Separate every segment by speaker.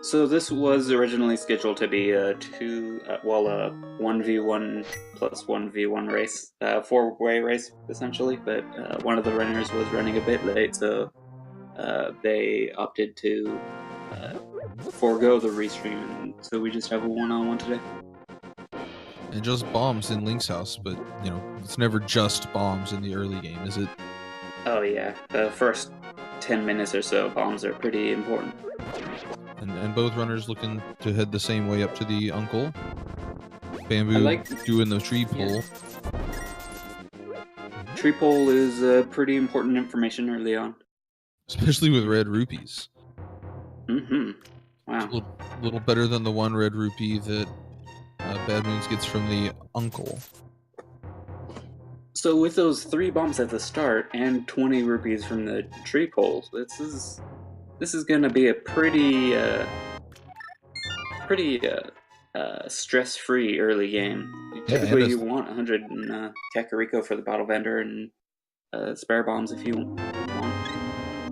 Speaker 1: So this was originally scheduled to be a 1v1 plus 1v1 race, four-way race essentially. But one of the runners was running a bit late, so they opted to forego the restream, and so we just have a one-on-one today.
Speaker 2: And just bombs in Link's house, but you know it's never just bombs in the early game, is it?
Speaker 1: Oh yeah, the first 10 minutes or so, bombs are pretty important.
Speaker 2: And both runners looking to head the same way up to the uncle. Bamboo doing the tree pull.
Speaker 1: Yeah. Tree pull is pretty important information early on.
Speaker 2: Especially with red rupees.
Speaker 1: Mm-hmm. Wow.
Speaker 2: It's a little better than the one red rupee that BadmoonZ gets from the uncle.
Speaker 1: So with those 3 bombs at the start and 20 rupees from the tree pulls, this is gonna be a pretty stress-free early game. Typically, you want 100 in Kakariko for the bottle vendor and spare bombs if you want.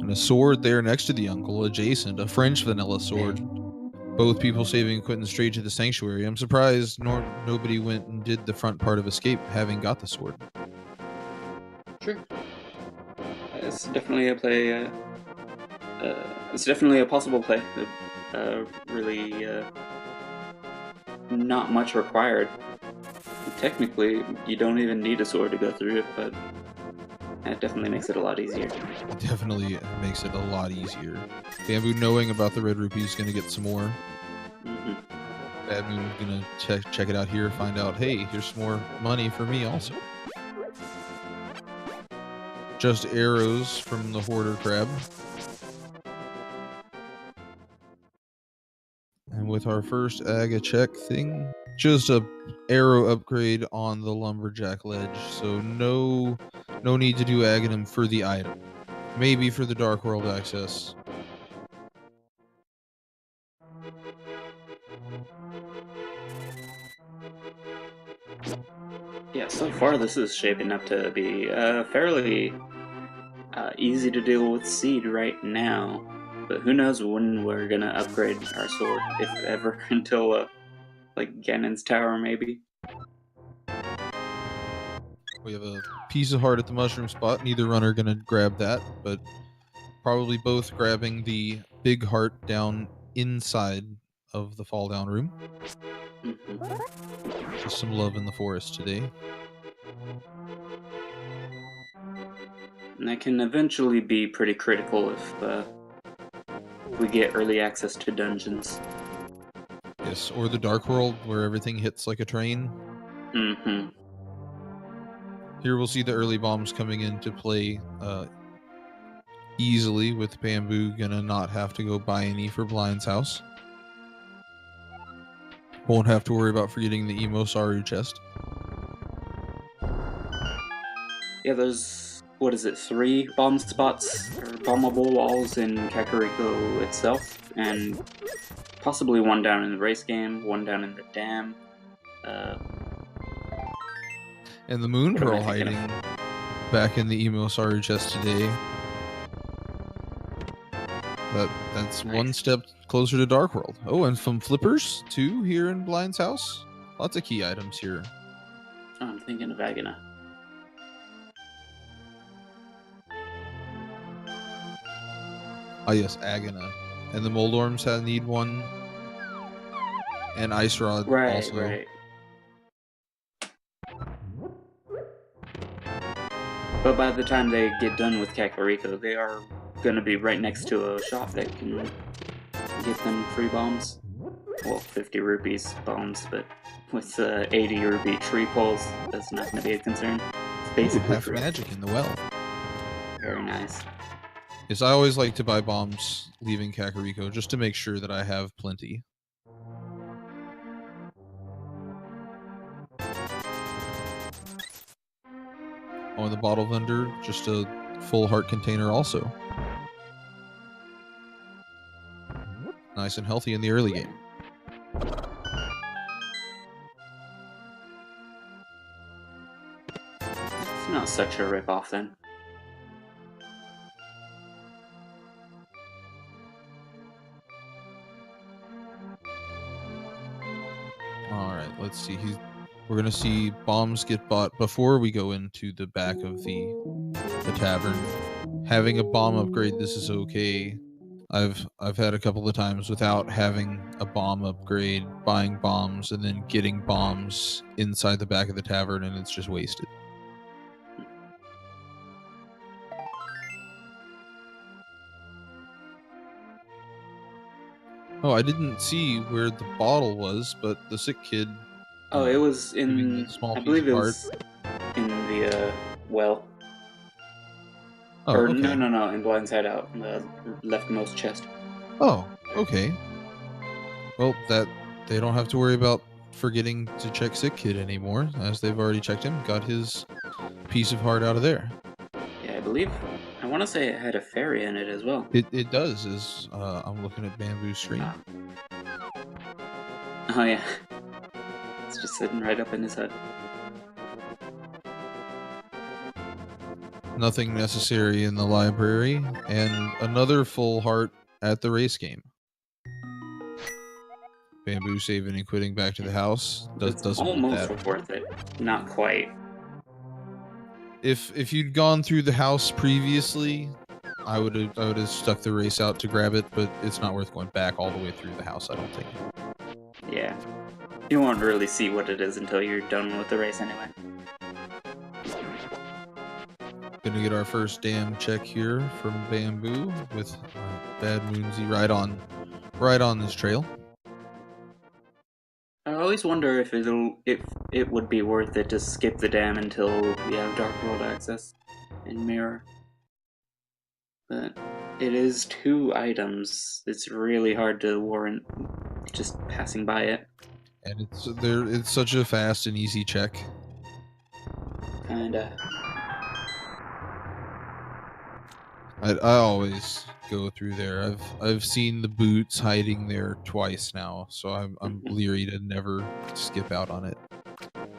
Speaker 2: And a sword there next to the uncle, adjacent, a French vanilla sword. Both people saving Quentin straight to the sanctuary. I'm surprised nobody went and did the front part of escape, having got the sword.
Speaker 1: Sure. It's definitely a play. It's definitely a possible play. Really, not much required. Technically, you don't even need a sword to go through it, but that definitely makes it a lot easier.
Speaker 2: It definitely makes it a lot easier. Bamboo, knowing about the red rupee, is going to get some more.
Speaker 1: Mm-hmm.
Speaker 2: BadmoonZ is going to check it out here, find out, hey, here's some more money for me also. Just arrows from the hoarder crab. And with our first Aga check thing, just a arrow upgrade on the lumberjack ledge, so no need to do Aghanim for the item. Maybe for the Dark World access.
Speaker 1: Yeah, so far this is shaping up to be fairly easy to deal with seed right now. But who knows when we're gonna upgrade our sword, if ever, until like Ganon's Tower maybe.
Speaker 2: We have a piece of heart at the mushroom spot. Neither runner gonna grab that, but probably both grabbing the big heart down inside of the fall down room.
Speaker 1: Mm-hmm.
Speaker 2: Just some love in the forest today.
Speaker 1: And that can eventually be pretty critical if we get early access to dungeons.
Speaker 2: Yes, or the Dark World where everything hits like a train.
Speaker 1: Mm-hmm.
Speaker 2: Here we'll see the early bombs coming into play easily, with Bamboo gonna not have to go buy any for BadmoonZ house. Won't have to worry about forgetting the Emo Saru chest.
Speaker 1: Yeah, there's, what is it, 3 bomb spots, or bombable walls in Kakariko itself, and possibly 1 down in the race game, 1 down in the dam.
Speaker 2: And the Moon Pearl hiding back in the Emo Saru chest today. That's nice. 1 step closer to Dark World. Oh, and some flippers too here in BadmoonZ house. Lots of key items here.
Speaker 1: Oh, I'm thinking of Agana.
Speaker 2: Ah, yes, Agana. And the Moldorms need 1. And Ice Rod also.
Speaker 1: Right. But by the time they get done with Kakariko, they are going to be right next to a shop that can give them free bombs. Well, 50 rupees bombs, but with 80 rupee tree pulls, that's not going to be a concern. It's basically
Speaker 2: half magic in the well.
Speaker 1: Very nice.
Speaker 2: Yes, I always like to buy bombs leaving Kakariko just to make sure that I have plenty. Oh, and the bottle vendor, just a full heart container also. Nice and healthy in the early game.
Speaker 1: It's not such a rip-off then.
Speaker 2: let's see. We're gonna see bombs get bought before we go into the back of the tavern. Having a bomb upgrade, this is okay. I've had a couple of times without having a bomb upgrade, buying bombs, and then getting bombs inside the back of the tavern, and it's just wasted. Oh, I didn't see where the bottle was, but the sick kid.
Speaker 1: Oh, it was
Speaker 2: giving
Speaker 1: in.
Speaker 2: the small
Speaker 1: I
Speaker 2: piece
Speaker 1: believe
Speaker 2: of
Speaker 1: it
Speaker 2: art.
Speaker 1: was in the well.
Speaker 2: Oh,
Speaker 1: Or
Speaker 2: okay.
Speaker 1: no, in Blind Side Out, in the leftmost chest.
Speaker 2: Oh, okay. Well, that they don't have to worry about forgetting to check sick kid anymore, as they've already checked him. Got his piece of heart out of there.
Speaker 1: Yeah, I believe. I want to say it had a fairy in it as well.
Speaker 2: It does. As I'm looking at Bamboo's screen.
Speaker 1: Oh yeah, it's just sitting right up in his head.
Speaker 2: Nothing necessary in the library, and another full heart at the race game. Bamboo saving and quitting back to the house.
Speaker 1: It's
Speaker 2: Doesn't want
Speaker 1: almost
Speaker 2: that.
Speaker 1: worth it. Not quite.
Speaker 2: If you'd gone through the house previously, I would have stuck the race out to grab it, but it's not worth going back all the way through the house, I don't think.
Speaker 1: Yeah. You won't really see what it is until you're done with the race anyway.
Speaker 2: Gonna get our first dam check here from Bamboo with BadmoonZ right on this trail.
Speaker 1: I always wonder if it would be worth it to skip the dam until we have Dark World access in Mirror. But it is 2 items. It's really hard to warrant just passing by it.
Speaker 2: And it's such a fast and easy check.
Speaker 1: Kinda.
Speaker 2: I always go through there. I've seen the boots hiding there twice now, so I'm leery to never skip out on it.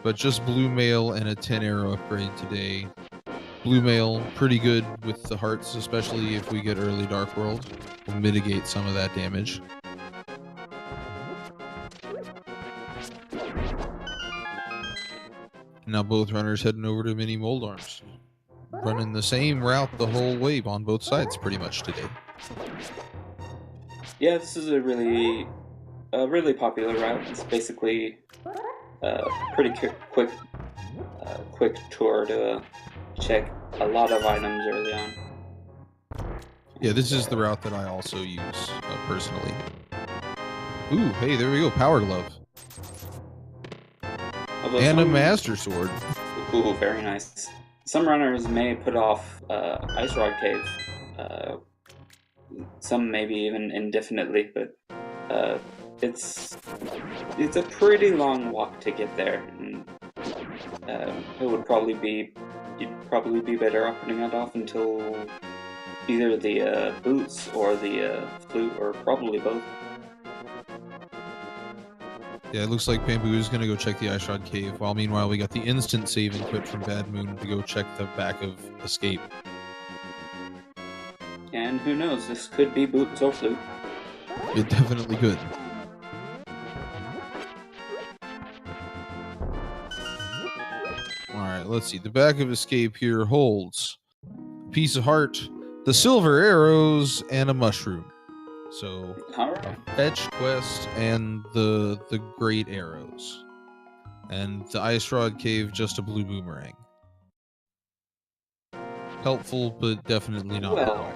Speaker 2: But just blue mail and a 10 arrow upgrade today. Blue mail pretty good with the hearts, especially if we get early Dark World. Will mitigate some of that damage. Now both runners heading over to Mini Mold Arms. Running the same route the whole way on both sides pretty much today.
Speaker 1: Yeah, this is a really popular route. It's basically a pretty quick tour to check a lot of items early on.
Speaker 2: Yeah, this is the route that I also use personally. Ooh, hey, there we go. Power Glove. And a Master Sword.
Speaker 1: Ooh, very nice. Some runners may put off Ice Rod Cave. Some maybe even indefinitely, but it's a pretty long walk to get there. And, you'd probably be better off putting it off until either the boots or the flute, or probably both.
Speaker 2: Yeah, it looks like Bamboo is going to go check the Ice Rod Cave, while meanwhile we got the instant save and quit from Bad Moon to go check the back of Escape.
Speaker 1: And who knows, this could be boots or flute.
Speaker 2: It definitely could. Alright, let's see. The back of Escape here holds a piece of heart, the silver arrows, and a mushroom. So, a fetch quest and the great arrows. And the Ice Rod Cave, just a blue boomerang. Helpful, but definitely not required.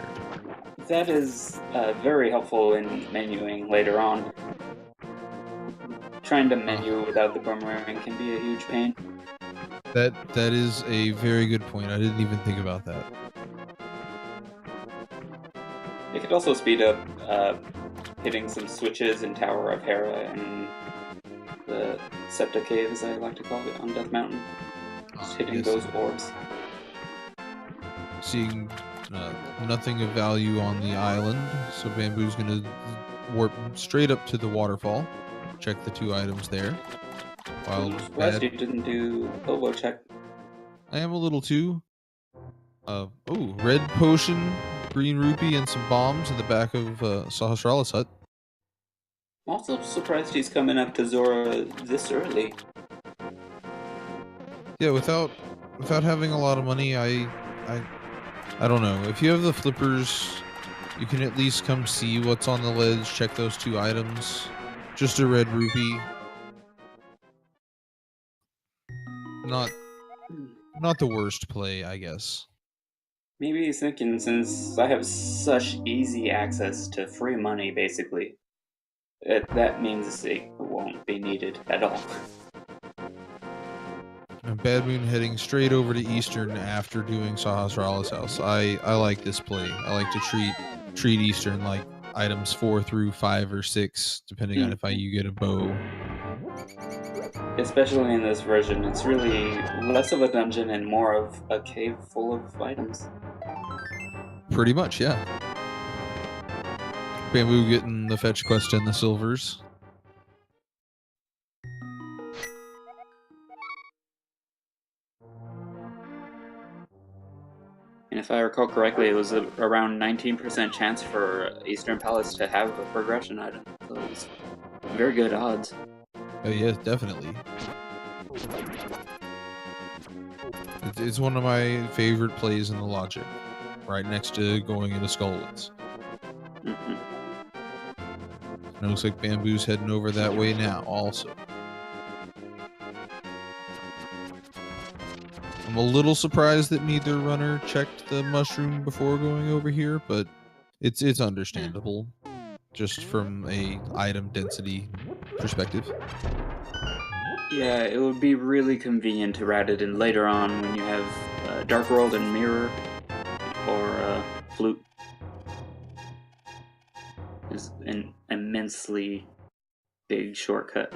Speaker 1: That is very helpful in menuing later on. Trying to menu without the boomerang can be a huge pain.
Speaker 2: That is a very good point. I didn't even think about that.
Speaker 1: It could also speed up hitting some switches in Tower of Hera and the Septa Cave, as I like to call it, on Death Mountain. Just hitting those orbs.
Speaker 2: Seeing nothing of value on the island, so Bamboo's going to warp straight up to the waterfall. Check the 2 items there. While
Speaker 1: Surprised you didn't do Oboe check.
Speaker 2: I am a little too. Red potion, green rupee, and some bombs in the back of Sahasrala's hut.
Speaker 1: I'm also surprised he's coming up to Zora this early.
Speaker 2: Yeah, without having a lot of money, I don't know. If you have the flippers, you can at least come see what's on the ledge, check those 2 items. Just a red rupee. Not not the worst play, I guess.
Speaker 1: Maybe he's thinking, since I have such easy access to free money, basically, that means it won't be needed at all.
Speaker 2: And Bad Moon heading straight over to Eastern after doing Sahasrara's house. I like this play. I like to treat Eastern like items 4 through 5 or 6, depending on if you get a bow.
Speaker 1: Especially in this version, it's really less of a dungeon and more of a cave full of items.
Speaker 2: Pretty much, yeah. Bamboo getting the fetch quest and the silvers.
Speaker 1: And if I recall correctly, it was around 19% chance for Eastern Palace to have a progression item. So it was very good odds.
Speaker 2: Oh yeah, definitely. It's one of my favorite plays in the logic, right next to going into Skullwoods.
Speaker 1: Mm-hmm.
Speaker 2: And it looks like Bamboo's heading over that way now also. I'm a little surprised that neither runner checked the mushroom before going over here, but it's understandable, just from a item density perspective.
Speaker 1: Yeah, it would be really convenient to write it in later on when you have Dark World and Mirror, or Flute. It's an immensely big shortcut.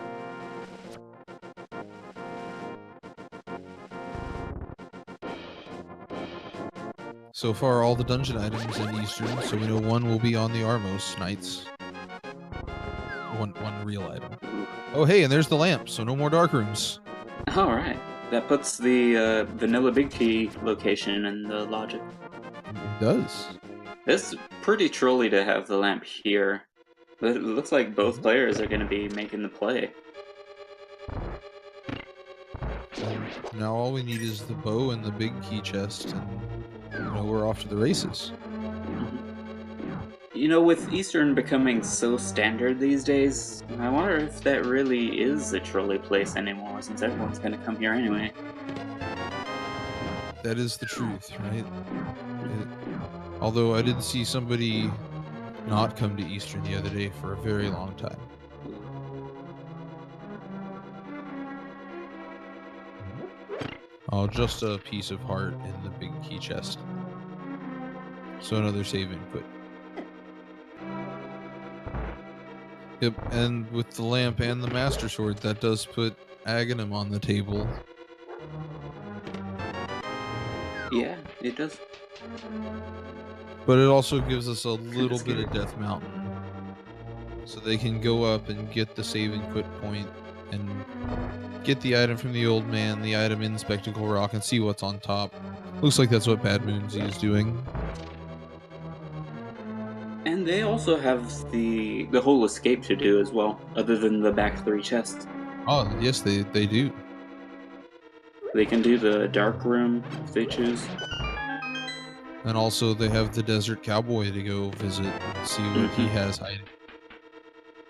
Speaker 2: So far, all the dungeon items in Eastern, so we know one will be on the Armos Knights. One real item. Oh, hey, and there's the lamp, so no more dark rooms.
Speaker 1: Alright. That puts the vanilla big key location in the logic.
Speaker 2: It does.
Speaker 1: It's pretty trolly to have the lamp here. But it looks like both players are going to be making the play.
Speaker 2: And now all we need is the bow and the big key chest, and we're off to the races.
Speaker 1: You know, with Eastern becoming so standard these days, I wonder if that really is a trolley place anymore, since everyone's gonna come here anyway.
Speaker 2: That is the truth, right? Although I did see somebody not come to Eastern the other day for a very long time. Oh, just a piece of heart in the big key chest. So another save input. Yep, and with the lamp and the master sword, that does put Aghanim on the table.
Speaker 1: Yeah, it does.
Speaker 2: But it also gives us a little bit of Death Mountain. So they can go up and get the save input point and get the item from the old man, the item in Spectacle Rock, and see what's on top. Looks like that's what BadmoonZ is doing.
Speaker 1: And they also have the whole escape to do as well, other than the back 3 chests.
Speaker 2: Oh, yes, they do.
Speaker 1: They can do the dark room if they choose.
Speaker 2: And also they have the Desert Cowboy to go visit and see what he has hiding.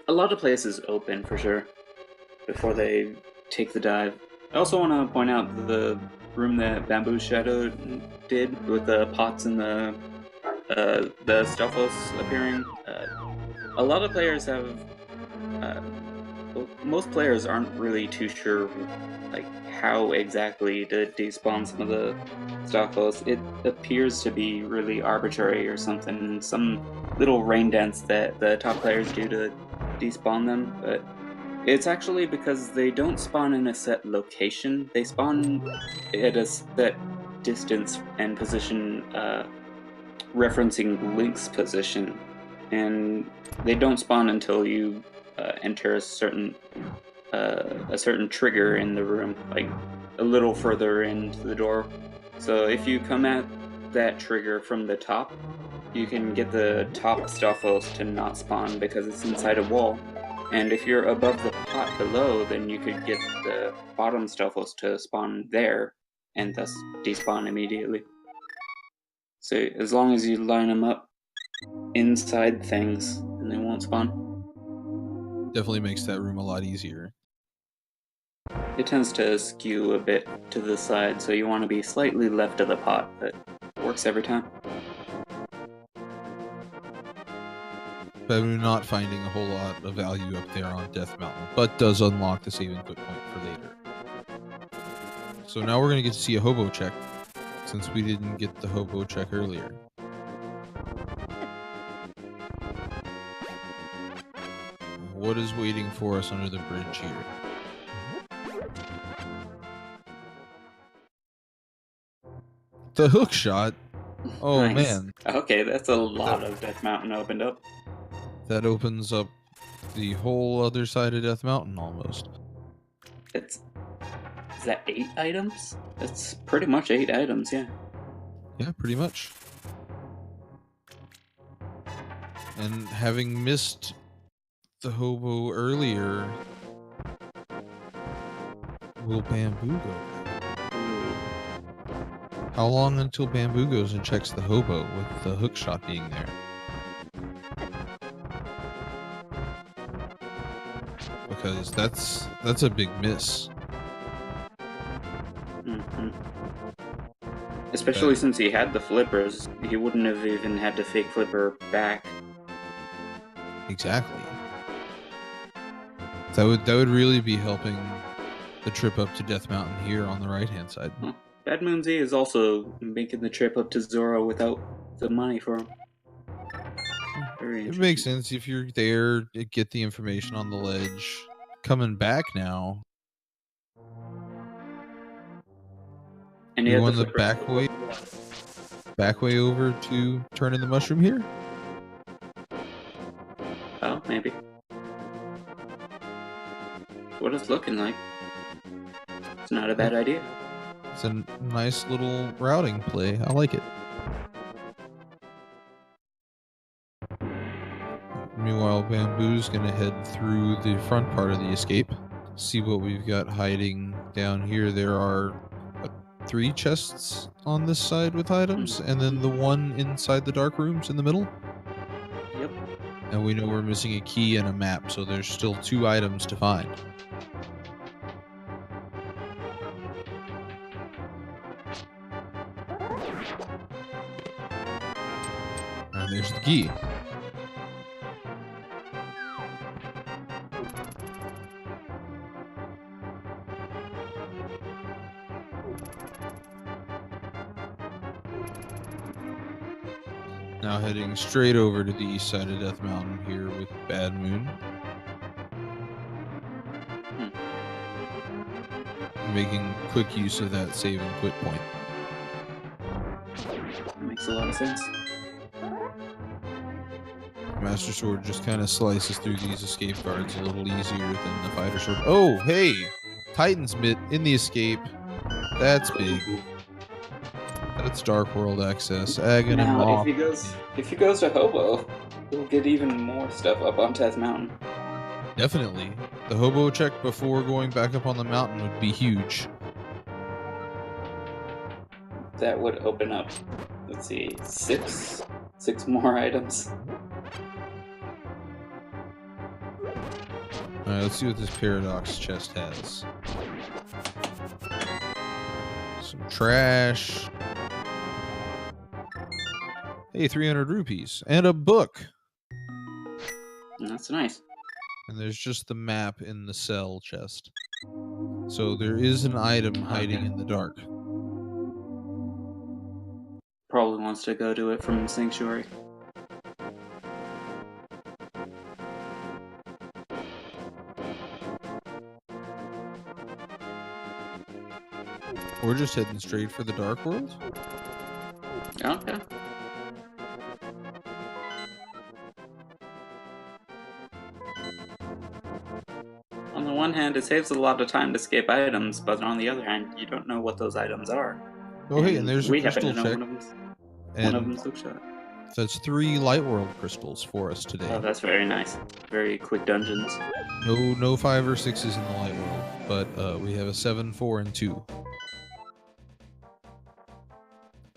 Speaker 1: A lot of places open for sure before they take the dive. I also want to point out the room that BambooShadow did with the pots and the Stophos appearing. A lot of players have, most players aren't really too sure like how exactly to despawn some of the Stophos. It appears to be really arbitrary or something, some little rain dance that the top players do to despawn them, but it's actually because they don't spawn in a set location. They spawn at a set distance and position, referencing Link's position, and they don't spawn until you enter a certain trigger in the room, like a little further into the door. So if you come at that trigger from the top, you can get the top Stophos to not spawn because it's inside a wall. And if you're above the pot below, then you could get the bottom Stelphos to spawn there, and thus despawn immediately. So as long as you line them up inside things, and they won't spawn.
Speaker 2: Definitely makes that room a lot easier.
Speaker 1: It tends to skew a bit to the side, so you want to be slightly left of the pot, but it works every time.
Speaker 2: BambooShadow not finding a whole lot of value up there on Death Mountain, but does unlock the save and quit point for later. So now we're going to get to see a hobo check, since we didn't get the hobo check earlier. What is waiting for us under the bridge here? The hook shot? Oh,
Speaker 1: Nice.
Speaker 2: man.
Speaker 1: Okay, that's a lot of Death Mountain opened up.
Speaker 2: That opens up the whole other side of Death Mountain almost.
Speaker 1: Is that 8 items? That's pretty much 8 items, yeah.
Speaker 2: Yeah, pretty much. And having missed the hobo earlier, will Bamboo go? How long until Bamboo goes and checks the hobo with the hook shot being there? Because that's a big miss.
Speaker 1: Especially since he had the flippers, he wouldn't have even had to fake flipper back.
Speaker 2: Exactly. That would really be helping the trip up to Death Mountain here on the right-hand side.
Speaker 1: Huh. BadmoonZ is also making the trip up to Zora without the money for him. Very
Speaker 2: It makes sense if you're there, get the information on the ledge. Coming back now.
Speaker 1: And
Speaker 2: you want the back way over to turn in the mushroom here?
Speaker 1: Oh, maybe. What it's looking like. It's not a bad idea.
Speaker 2: It's a nice little routing play. I like it. Meanwhile, Bamboo's gonna head through the front part of the escape. See what we've got hiding down here. There are 3 chests on this side with items, and then the one inside the dark rooms in the middle.
Speaker 1: Yep.
Speaker 2: And we know we're missing a key and a map, so there's still 2 items to find. And there's the key. Now heading straight over to the east side of Death Mountain here with BadmoonZ. Making quick use of that save and quit point.
Speaker 1: That makes a lot of sense.
Speaker 2: Master Sword just kind of slices through these escape guards a little easier than the Fighter Sword. Oh, hey! Titan's Mitt in the escape. That's big. That's Dark World access. Aghanim
Speaker 1: now, if he goes to Hobo, he'll get even more stuff up on Death Mountain.
Speaker 2: Definitely. The hobo check before going back up on the mountain would be huge.
Speaker 1: That would open up, let's see, 6 more items.
Speaker 2: Alright, let's see what this Paradox chest has. Some trash. Hey, 300 rupees. And a book.
Speaker 1: That's nice.
Speaker 2: And there's just the map in the cell chest. So there is an item hiding in the dark.
Speaker 1: Probably wants to go to it from Sanctuary.
Speaker 2: We're just heading straight for the Dark World?
Speaker 1: Okay. On the one hand, it saves a lot of time to skip items, but on the other hand, you don't know what those items are.
Speaker 2: Oh, hey, and there's a
Speaker 1: we happen
Speaker 2: crystal
Speaker 1: to know
Speaker 2: check.
Speaker 1: one of them's hook shot.
Speaker 2: That's 3 Light World crystals for us today.
Speaker 1: Oh, that's very nice. Very quick dungeons.
Speaker 2: No 5 or 6s in the Light World, but we have a 7, 4, and 2.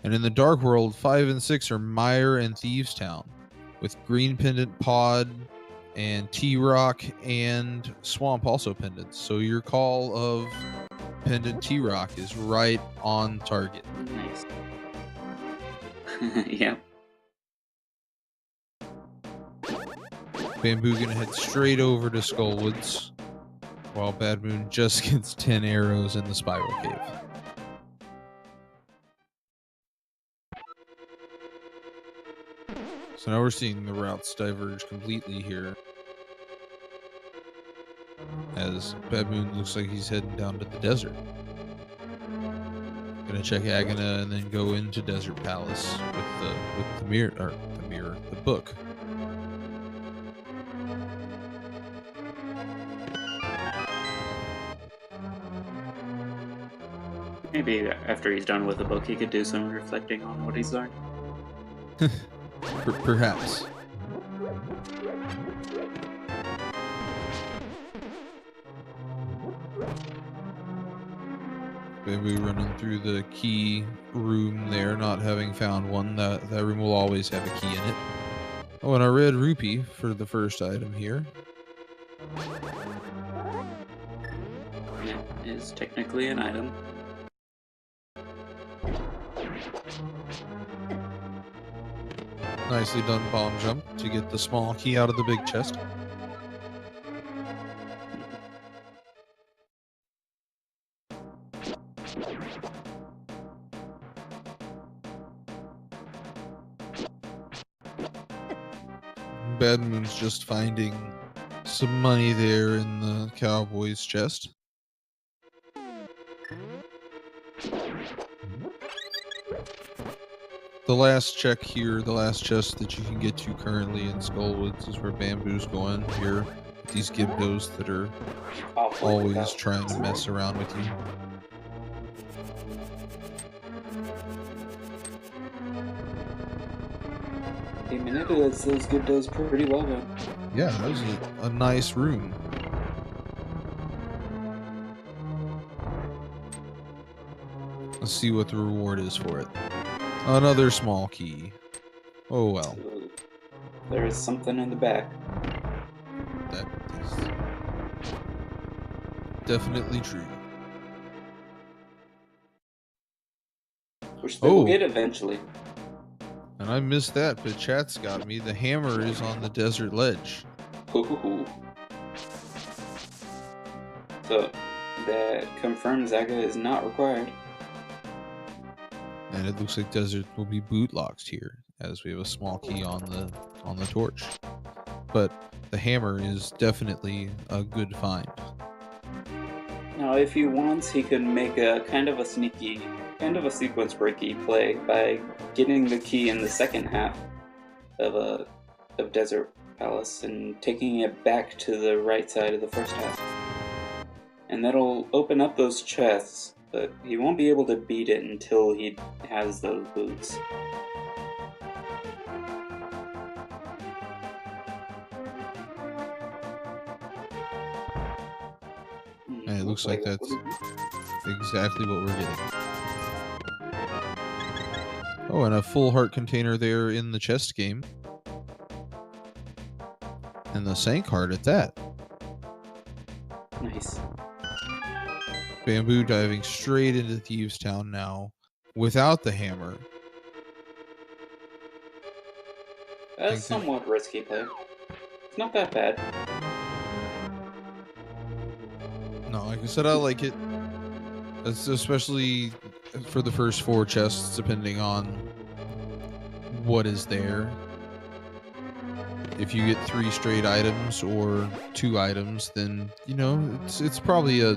Speaker 2: And in the Dark World, 5 and 6 are Mire and Thieves Town, with Green Pendant Pod and T-Rock and Swamp also pendants. So your call of Pendant T-Rock is right on target.
Speaker 1: Nice. Yep.
Speaker 2: Bamboo gonna head straight over to Skullwoods, while Bad Moon just gets 10 arrows in the Spiral Cave. So now we're seeing the routes diverge completely here, as Bad Moon looks like he's heading down to the desert. Gonna check Agana and then go into Desert Palace with the book.
Speaker 1: Maybe after he's done with the book, he could do some reflecting on what he's learned.
Speaker 2: Perhaps. Bamboo running through the key room there, not having found one. That room will always have a key in it. Oh, and a red rupee for the first item here.
Speaker 1: It is technically an item.
Speaker 2: Nicely done bomb jump to get the small key out of the big chest. Bad Moon's just finding some money there in the cowboy's chest. The last check here, the last chest that you can get to currently in Skullwoods is where Bamboo's going here. These Gibdos that are always trying to mess around with you.
Speaker 1: Hey, manipulates those Gibdos pretty well though.
Speaker 2: Yeah, that was a nice room. Let's see what the reward is for it. Another small key. Oh well.
Speaker 1: So, there is something in the back.
Speaker 2: That is definitely true.
Speaker 1: Which they will get eventually.
Speaker 2: And I missed that, but chat's got me. The hammer is on the desert ledge.
Speaker 1: Ooh. So that confirms Zaga is not required.
Speaker 2: And it looks like desert will be bootlocked here, as we have a small key on the torch. But the hammer is definitely a good find.
Speaker 1: Now, if he wants, he can make a kind of a sneaky, kind of a sequence breaky play by getting the key in the second half of Desert Palace and taking it back to the right side of the first half. And that'll open up those chests, but he won't be able to beat it until he has those boots.
Speaker 2: And it looks like that's exactly what we're getting. Oh, and a full heart container there in the chest game. And the Sank heart at that.
Speaker 1: Nice.
Speaker 2: Bamboo diving straight into Thieves Town now without the hammer.
Speaker 1: That's somewhat risky play. It's not that bad.
Speaker 2: No, like I said, I like it. It's especially for the first 4 chests, depending on what is there. If you get 3 straight items or 2 items, then, you know, it's probably a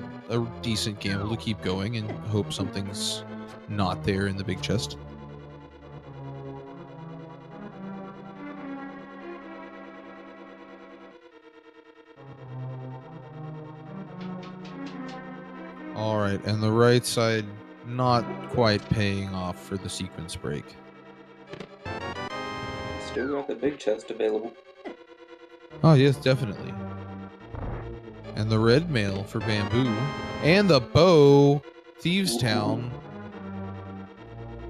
Speaker 2: decent gamble to keep going and hope something's not there in the big chest. Alright, and the right side not quite paying off for the sequence break.
Speaker 1: still got the big chest available.
Speaker 2: Oh, yes, definitely. And the red mail for Bamboo. And the bow. Thieves Town.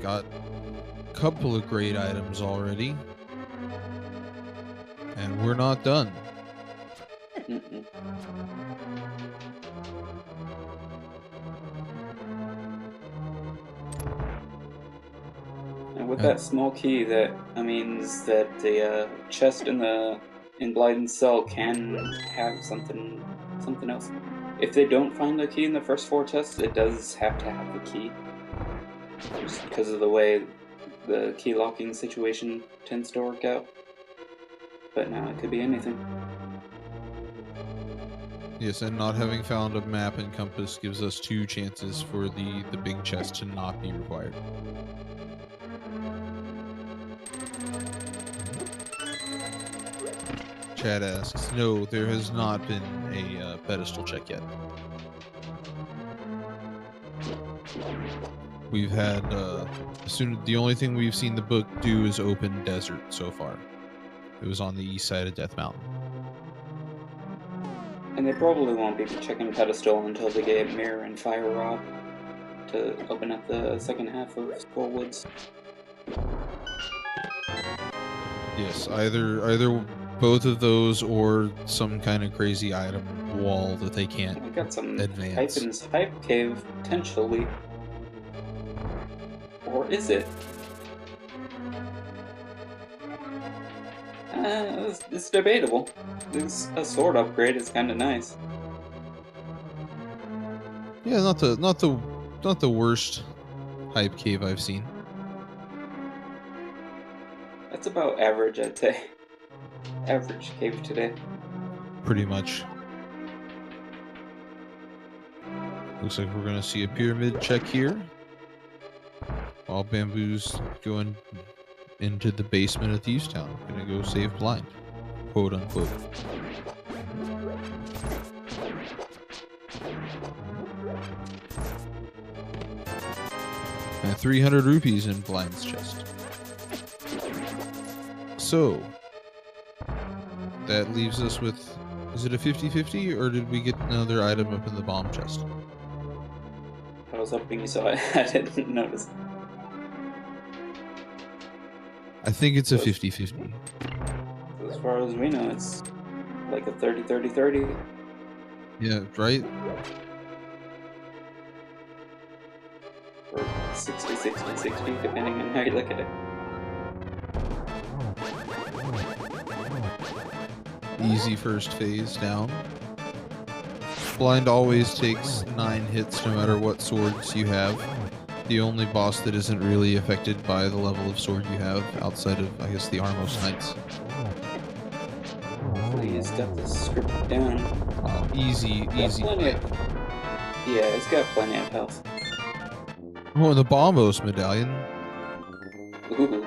Speaker 2: Got a couple of great items already. And we're not done.
Speaker 1: And with that small key, that means that the chest in Blyden's cell can have something else. If they don't find the key in the first 4 chests, it does have to have the key, just because of the way the key locking situation tends to work out. But now it could be anything.
Speaker 2: Yes, and not having found a map and compass gives us 2 chances for the big chest to not be required. Chad asks, no, there has not been a pedestal check yet. We've had, the only thing we've seen the book do is open desert so far. It was on the east side of Death Mountain.
Speaker 1: And they probably won't be checking pedestal until they get Mirror and Fire Rod to open up the second half of Skull Woods.
Speaker 2: Yes, either both of those or some kind of crazy item wall that they can't
Speaker 1: I got some
Speaker 2: advance.
Speaker 1: Hypen's Hype Cave, potentially. Or is it? It's debatable. A sword upgrade is kind of nice.
Speaker 2: Yeah, not the worst hype cave I've seen.
Speaker 1: That's about average, I'd say. Average cave today.
Speaker 2: Pretty much. Looks like we're gonna see a pyramid check here, while Bamboo's going into the basement of Thieves Town. Gonna go save Blind, quote unquote. And 300 rupees in Blind's chest. So that leaves us with, is it a 50-50 or did we get another item up in the bomb chest?
Speaker 1: I was hoping you saw it. I didn't notice.
Speaker 2: I think it's a 50-50.
Speaker 1: As far as we know, it's like a 30-30-30.
Speaker 2: Yeah, right?
Speaker 1: Or 60-60-60, depending on how you look at it.
Speaker 2: Easy first phase down. Blind always takes 9 hits no matter what swords you have. The only boss that isn't really affected by the level of sword you have, outside of, I guess, the Armos Knights.
Speaker 1: Hopefully he's got the script down.
Speaker 2: Easy.
Speaker 1: Yeah, it's got plenty of health.
Speaker 2: Oh, and the Bombos medallion.
Speaker 1: Ooh.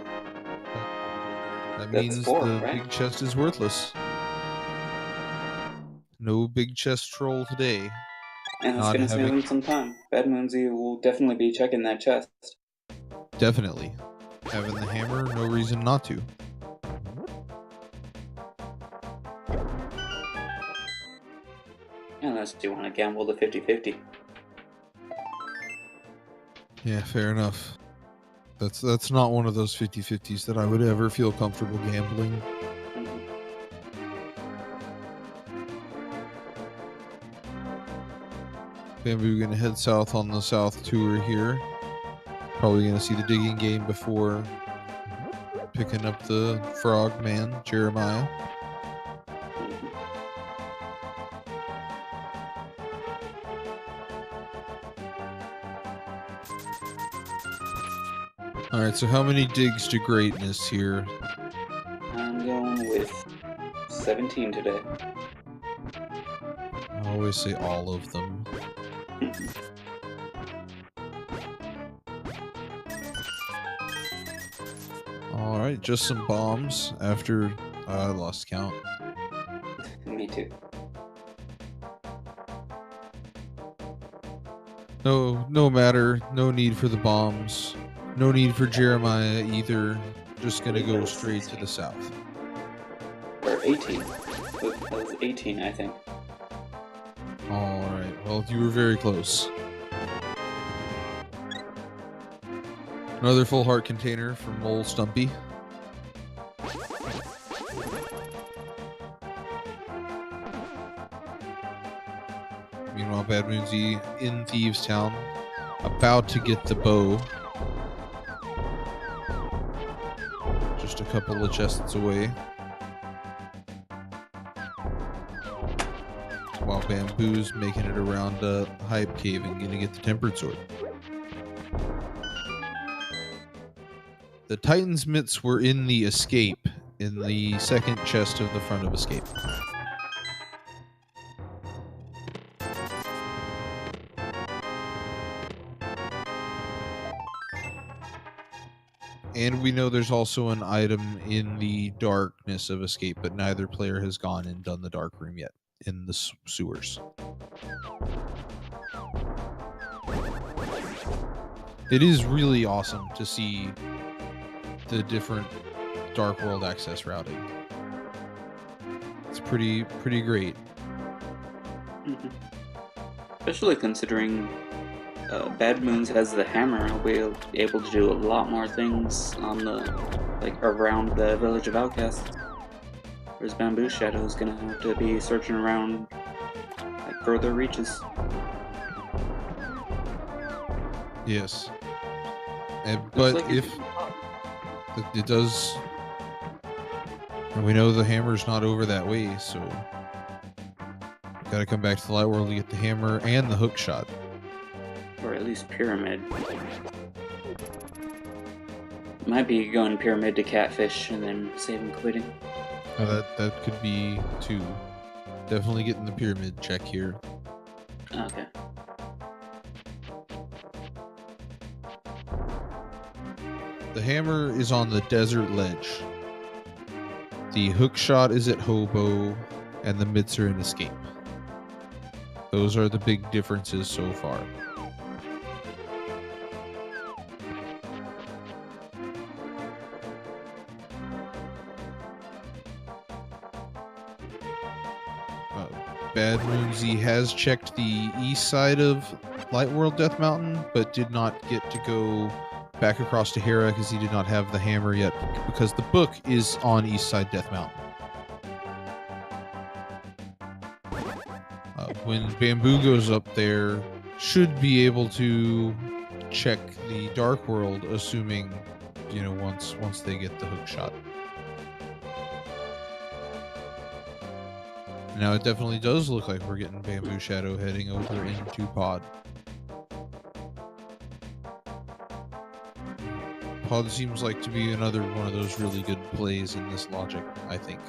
Speaker 2: That means the big chest is worthless. No big chest troll today.
Speaker 1: And it's gonna save him some time. BadmoonZ will definitely be checking that chest.
Speaker 2: Definitely. Having the hammer, no reason not to.
Speaker 1: Unless you want to gamble the 50-50.
Speaker 2: Yeah, fair enough. That's not one of those 50-50s that I would ever feel comfortable gambling. Bamboo gonna head south on the south tour here. Probably gonna see the digging game before picking up the frog man, Jeremiah. Alright, so how many digs to greatness here?
Speaker 1: I'm going with 17 today.
Speaker 2: I always say all of them. Alright, just some bombs after I lost count.
Speaker 1: Me too.
Speaker 2: No matter, no need for the bombs. No need for Jeremiah either. just gonna go straight to the south.
Speaker 1: Or 18. That was 18, I think.
Speaker 2: Alright, well, you were very close. Another full heart container from Mole Stumpy. Meanwhile, BadmoonZ in Thieves Town, about to get the bow. Just a couple of chests away. While Bamboo's making it around Hype Cave and gonna get the Tempered Sword. The Titan's mitts were in the escape, in the second chest of the front of escape. And we know there's also an item in the darkness of escape, but neither player has gone and done the dark room yet in the sewers. It is really awesome to see the different Dark World access routing. It's pretty great.
Speaker 1: Mm-hmm. Especially considering BadmoonZ has the hammer. I'll be able to do a lot more things on the around the village of outcasts. Whereas BambooShadow is gonna have to be searching around further reaches.
Speaker 2: Yes. But if it does, and we know the hammer's not over that way, so gotta come back to the light world to get the hammer and the hook shot.
Speaker 1: Or at least pyramid. Might be going pyramid to catfish and then saving quitting.
Speaker 2: That could be too. Definitely getting the pyramid check here.
Speaker 1: Okay.
Speaker 2: The hammer is on the desert ledge. The hook shot is at Hobo, and the mitts are in escape. Those are the big differences so far. BadmoonZ has checked the east side of Light World Death Mountain, but did not get to go back across to Hera because he did not have the hammer yet, because the book is on east side Death Mountain. When Bamboo goes up there, should be able to check the Dark World, assuming, you know, once they get the hook shot. Now it definitely does look like we're getting BambooShadow heading over into Pod. Pod seems like to be another one of those really good plays in this logic, I think.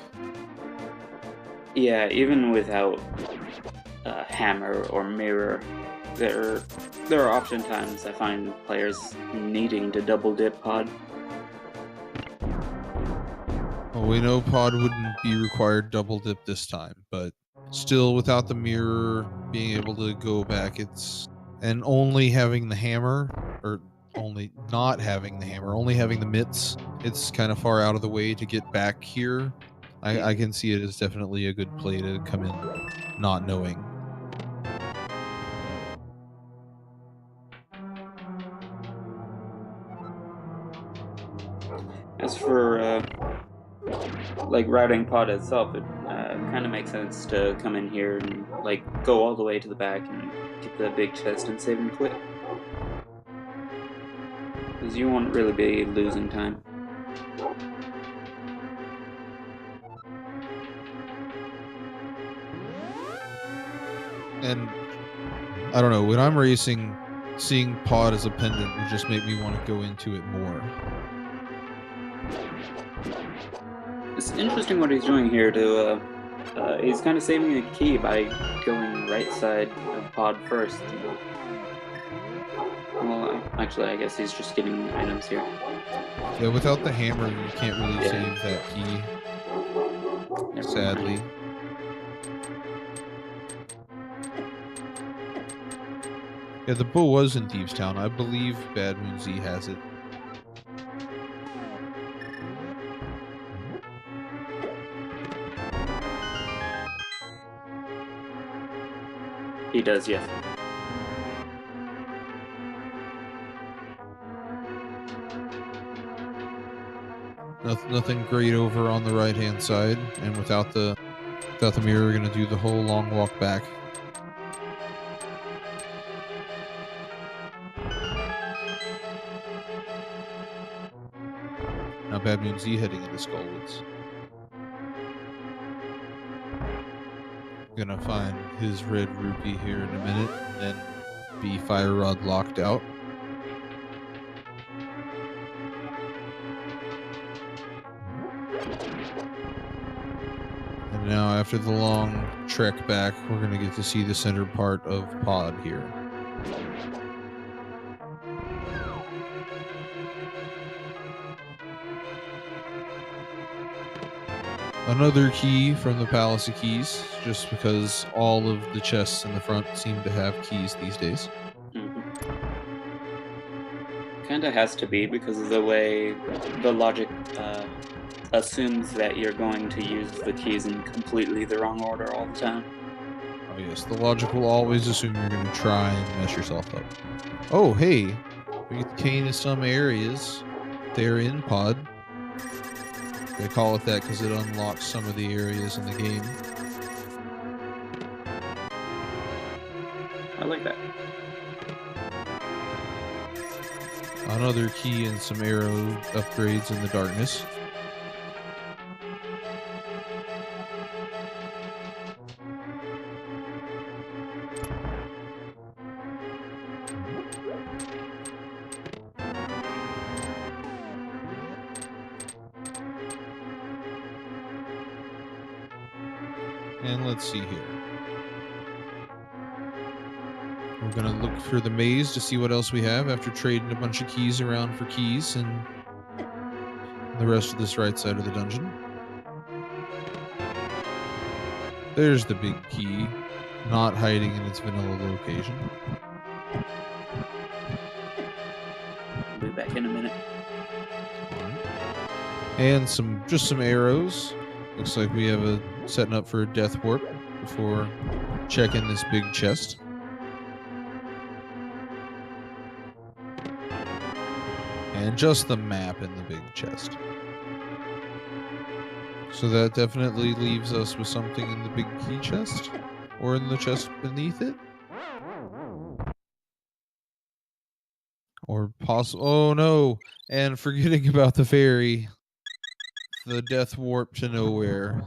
Speaker 1: Yeah, even without hammer or mirror, there are oftentimes I find players needing to double dip Pod.
Speaker 2: Well, we know Pod wouldn't be required double dip this time, but still, without the mirror, being able to go back, and only having the hammer, or only not having the hammer, only having the mitts, it's kind of far out of the way to get back here. I can see it as definitely a good play to come in not knowing.
Speaker 1: As for routing Pod itself, it kind of makes sense to come in here and go all the way to the back and get the big chest and save and quit, because you won't really be losing time.
Speaker 2: And I don't know, when I'm racing, seeing Pod as a pendant would just make me want to go into it more.
Speaker 1: It's interesting what he's doing here to, he's kind of saving a key by going right side of Pod first. Well, actually, I guess he's just getting items here.
Speaker 2: Yeah, without the hammer, you can't really save that key, sadly. Yeah, the bow was in Thieves Town. I believe BadmoonZ has it.
Speaker 1: He does, yes.
Speaker 2: Nothing great over on the right hand side, and without the mirror, we're gonna do the whole long walk back. Now BadmoonZ heading into Skullwoods. Gonna find his red rupee here in a minute, and then be fire rod locked out. And now after the long trek back, we're gonna get to see the center part of Pod here. Another key from the Palace of Keys, just because all of the chests in the front seem to have keys these days.
Speaker 1: Kinda has to be because of the way the logic assumes that you're going to use the keys in completely the wrong order all the time.
Speaker 2: Oh yes, the logic will always assume you're going to try and mess yourself up. Oh hey, we get the cane in some areas. They're in Pod. They call it that because it unlocks some of the areas in the game.
Speaker 1: I like that.
Speaker 2: Another key and some arrow upgrades in the darkness. And let's see here. We're going to look for the maze to see what else we have after trading a bunch of keys around for keys and the rest of this right side of the dungeon. There's the big key, not hiding in its vanilla location.
Speaker 1: I'll be back in a minute.
Speaker 2: And just some arrows. Looks like we have setting up for a death warp before checking this big chest. And just the map in the big chest. So that definitely leaves us with something in the big key chest, or in the chest beneath it. Or possible. Oh no! And forgetting about the ferry. The death warp to nowhere.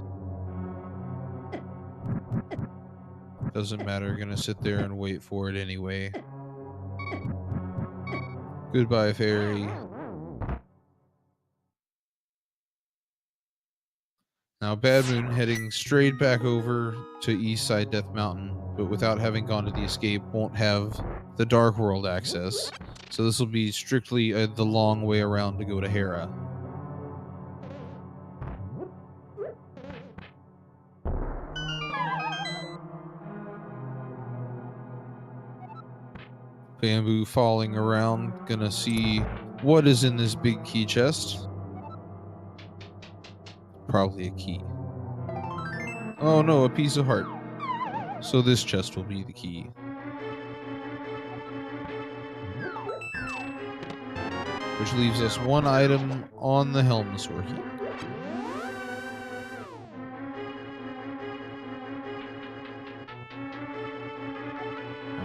Speaker 2: Doesn't matter, gonna sit there and wait for it anyway. Goodbye, ferry. Now Badmoon heading straight back over to East Side Death Mountain, but without having gone to the escape, won't have the Dark World access. So this will be strictly the long way around to go to Hera. Bamboo falling around, gonna see what is in this big key chest. Probably a key. Oh no, a piece of heart. So this chest will be the key. Which leaves us one item on the Helmasaur key.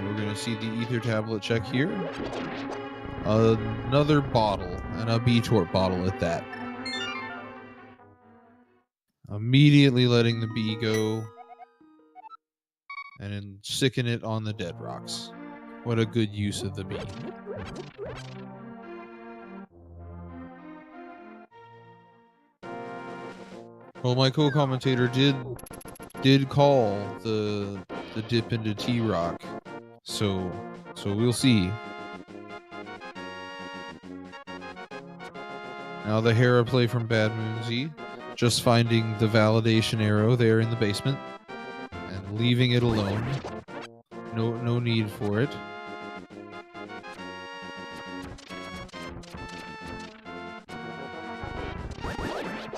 Speaker 2: We're going to see the ether tablet check here. Another bottle, and a B-Torp bottle at that. Immediately letting the bee go. And then sticking it on the dead rocks. What a good use of the bee. Well, my co-commentator did call the dip into T-Rock. So we'll see. Now the Hera play from BadmoonZ, just finding the validation arrow there in the basement and leaving it alone. No need for it.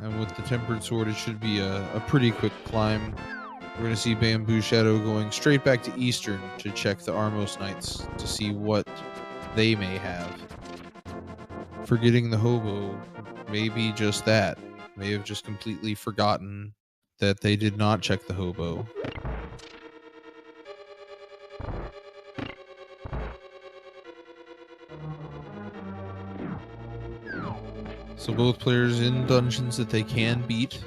Speaker 2: And with the tempered sword, it should be a pretty quick climb We're going to see BambooShadow going straight back to Eastern to check the Armos Knights to see what they may have. Forgetting the hobo, maybe just that. May have just completely forgotten that they did not check the hobo. So both players in dungeons that they can beat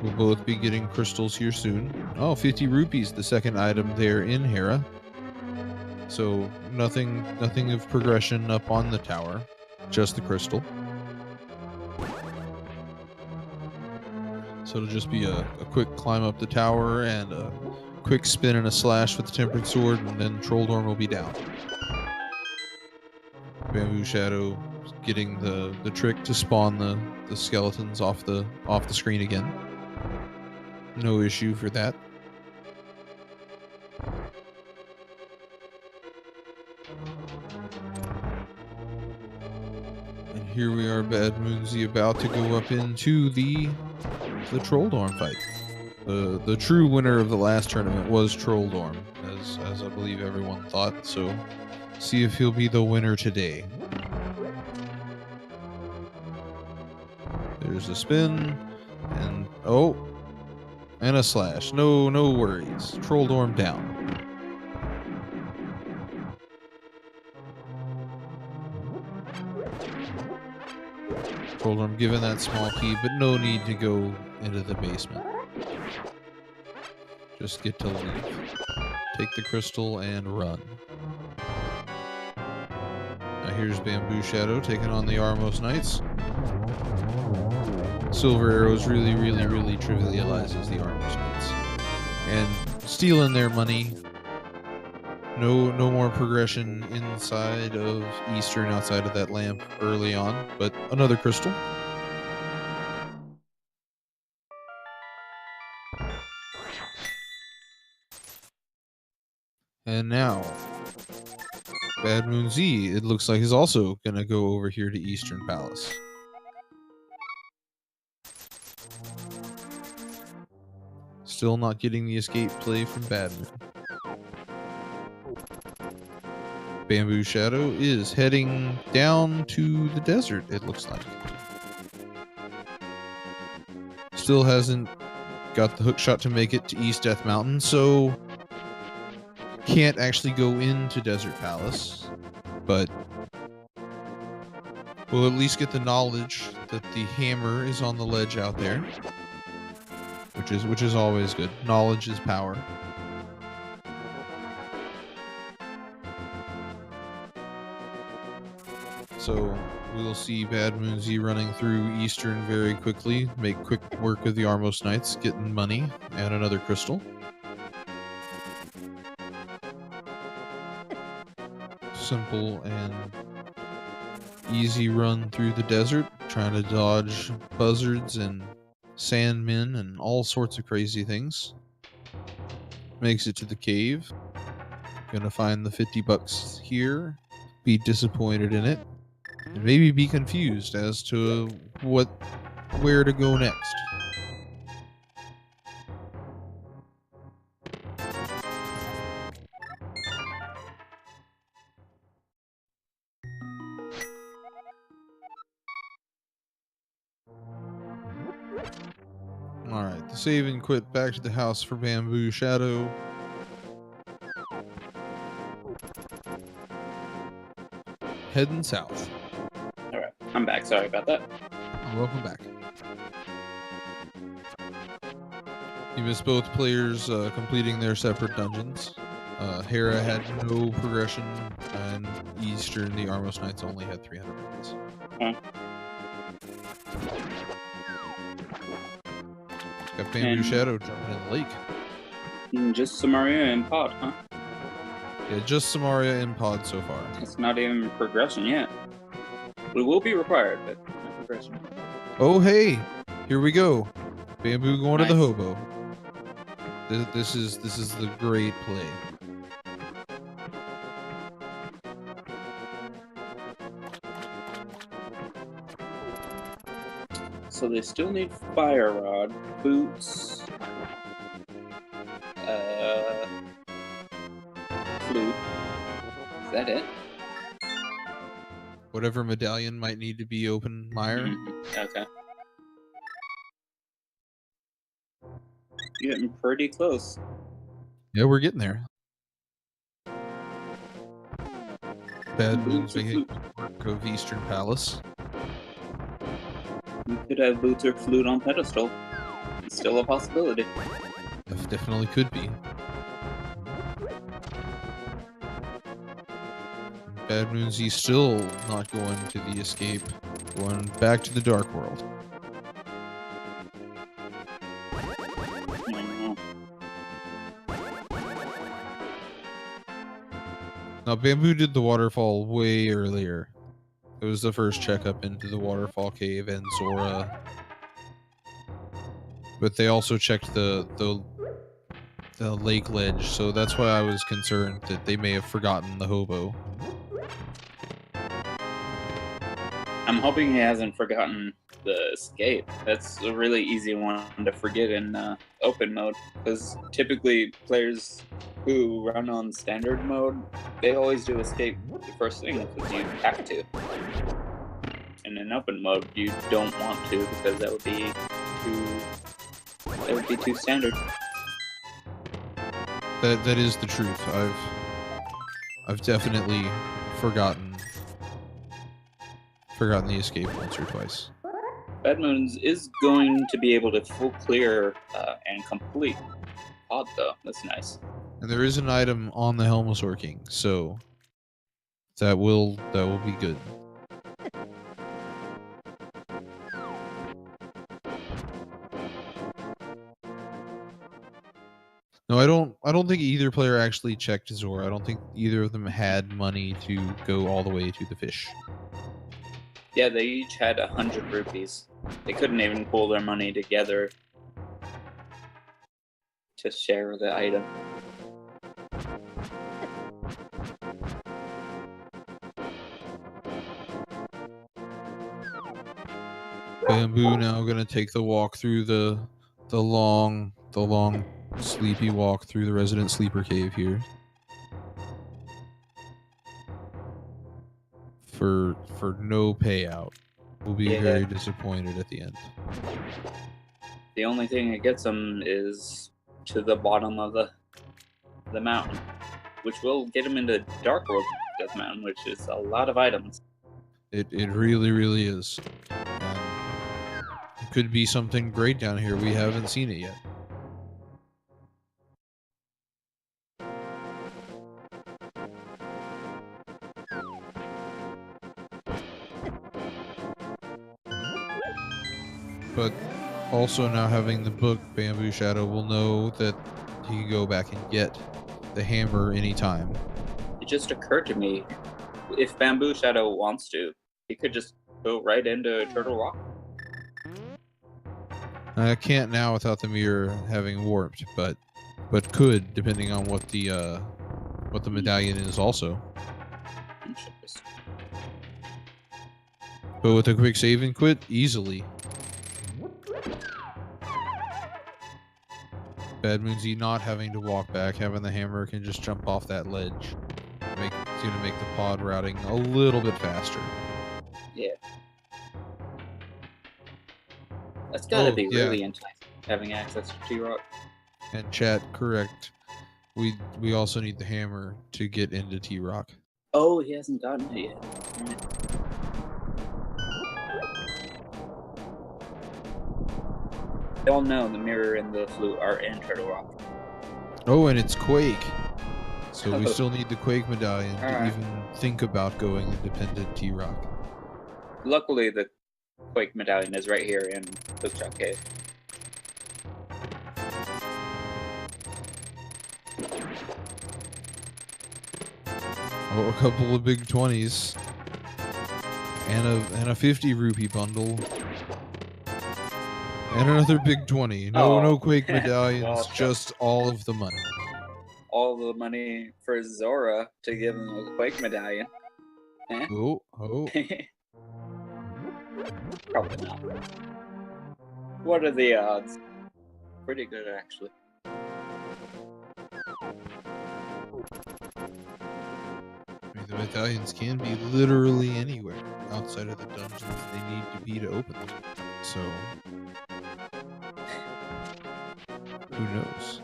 Speaker 2: will both be getting crystals here soon. Oh, 50 rupees, the second item there in Hera. So nothing of progression up on the tower, just the crystal. So it'll just be a quick climb up the tower and a quick spin and a slash with the tempered sword, and then Trolldorm will be down. BambooShadow getting the trick to spawn the skeletons off the screen again. No issue for that. And here we are, BadmoonZ about to go up into the Trolldorm fight. The true winner of the last tournament was Trolldorm, as I believe everyone thought. So see if he'll be the winner today. There's a spin, and and a slash. No worries. Trolldorm down. Trolldorm given that small key, but no need to go into the basement. Just get to leave. Take the crystal and run. Now here's BambooShadow taking on the Armos Knights. Silver Arrows really trivializes the Armos Knights. And stealing their money. No more progression inside of Eastern outside of that lamp early on, but another crystal. And now, BadmoonZ, it looks like, is also going to go over here to Eastern Palace. Still not getting the escape play from Badmoon. BambooShadow is heading down to the desert, it looks like. Still hasn't got the hookshot to make it to East Death Mountain, so can't actually go into Desert Palace, but we'll at least get the knowledge that the hammer is on the ledge out there, which is always good. Knowledge is power. So we'll see BadmoonZ running through Eastern very quickly, make quick work of the Armos Knights, getting money and another crystal. Simple and easy run through the desert, trying to dodge buzzards and sandmen and all sorts of crazy things. Makes it to the cave. Gonna find the 50 bucks here, be disappointed in it, and maybe be confused as to where to go next. Alright, the save and quit back to the house for BambooShadow. Heading south.
Speaker 1: Alright, I'm back. Sorry about that.
Speaker 2: Welcome back. You missed both players completing their separate dungeons. Hera had no progression, and Eastern, the Armos Knights, only had 300 rupees. Got BambooShadow jumping in the lake.
Speaker 1: Just Samaria and Pod, huh?
Speaker 2: Yeah, just Samaria and Pod so far.
Speaker 1: It's not even progression yet. We will be required, but not progression.
Speaker 2: Oh, hey! Here we go. Bamboo going
Speaker 1: Nice.
Speaker 2: to the hobo. This is the great play.
Speaker 1: So they still need fire rod, boots, flute. Is that it?
Speaker 2: Whatever medallion might need to be open, Meyer.
Speaker 1: Okay. You're getting pretty close.
Speaker 2: Yeah, we're getting there. Badmoon's
Speaker 1: Boots or
Speaker 2: making
Speaker 1: flute?
Speaker 2: work of Eastern Palace.
Speaker 1: You could have boots or flute on pedestal. It's still a possibility.
Speaker 2: That definitely could be. BadmoonZ still not going to the escape, going back to the Dark World.
Speaker 1: I know.
Speaker 2: Now, Bamboo did the waterfall way earlier. It was the first checkup into the waterfall cave and Zora. But they also checked the lake ledge, so that's why I was concerned that they may have forgotten the hobo.
Speaker 1: I'm hoping he hasn't forgotten the escape. That's a really easy one to forget in open mode, because typically players who run on standard mode, they always do escape the first thing because you have to. And in open mode, you don't want to because that would be too standard.
Speaker 2: That is the truth. I've definitely forgotten the escape once or twice.
Speaker 1: BadmoonZ is going to be able to full clear and complete pod though. That's nice.
Speaker 2: And there is an item on the Helmosaur King, so that will be good. No, I don't think either player actually checked Zora. I don't think either of them had money to go all the way to the fish.
Speaker 1: Yeah, they each had 100 rupees. They couldn't even pull their money together to share the item.
Speaker 2: Bamboo now gonna take the walk through the long sleepy walk through the resident sleeper cave here. For no payout. We'll be very disappointed at the end.
Speaker 1: The only thing that gets them is to the bottom of the mountain, which will get them into Dark World Death Mountain, which is a lot of items.
Speaker 2: It really is. And it could be something great down here. We haven't seen it yet. But also now having the book, BambooShadow will know that he can go back and get the hammer anytime.
Speaker 1: It just occurred to me, if BambooShadow wants to, he could just go right into Turtle Rock.
Speaker 2: I can't now without the mirror having warped, but could, depending on what the medallion is also.
Speaker 1: Interesting.
Speaker 2: But with a quick save and quit, easily. BadmoonZ not having to walk back, having the hammer can just jump off that ledge. It's going to make the pod routing a little bit faster.
Speaker 1: Yeah. That's gotta be really enticing, having access to T-Rock.
Speaker 2: And chat, correct. We also need the hammer to get into T-Rock.
Speaker 1: Oh, he hasn't gotten it yet. Right. They all know the mirror and the flute are in Turtle Rock.
Speaker 2: Oh, and it's Quake. So we still need the Quake medallion to even think about going independent T-Rock.
Speaker 1: Luckily, the Quake medallion is right here in Hookshot Cave.
Speaker 2: Oh, a couple of big 20s. And a 50 rupee bundle. And another big 20. No Quake medallions, just all of the money.
Speaker 1: All the money for Zora to give him a Quake medallion. Eh?
Speaker 2: Oh.
Speaker 1: Probably not. What are the odds? Pretty good, actually.
Speaker 2: Medallions can be literally anywhere outside of the dungeons they need to be to open them. So, who knows?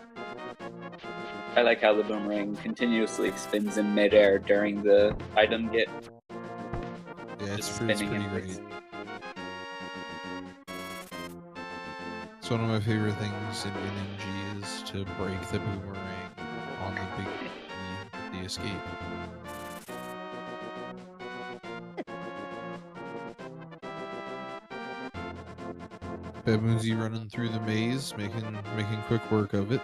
Speaker 1: I like how the boomerang continuously spins in midair during the item get.
Speaker 2: Yeah, it's
Speaker 1: Just
Speaker 2: pretty
Speaker 1: spinning in
Speaker 2: great.
Speaker 1: place.
Speaker 2: It's one of my favorite things in NMG is to break the boomerang on the big key with the escape. BambooZ running through the maze, making quick work of it.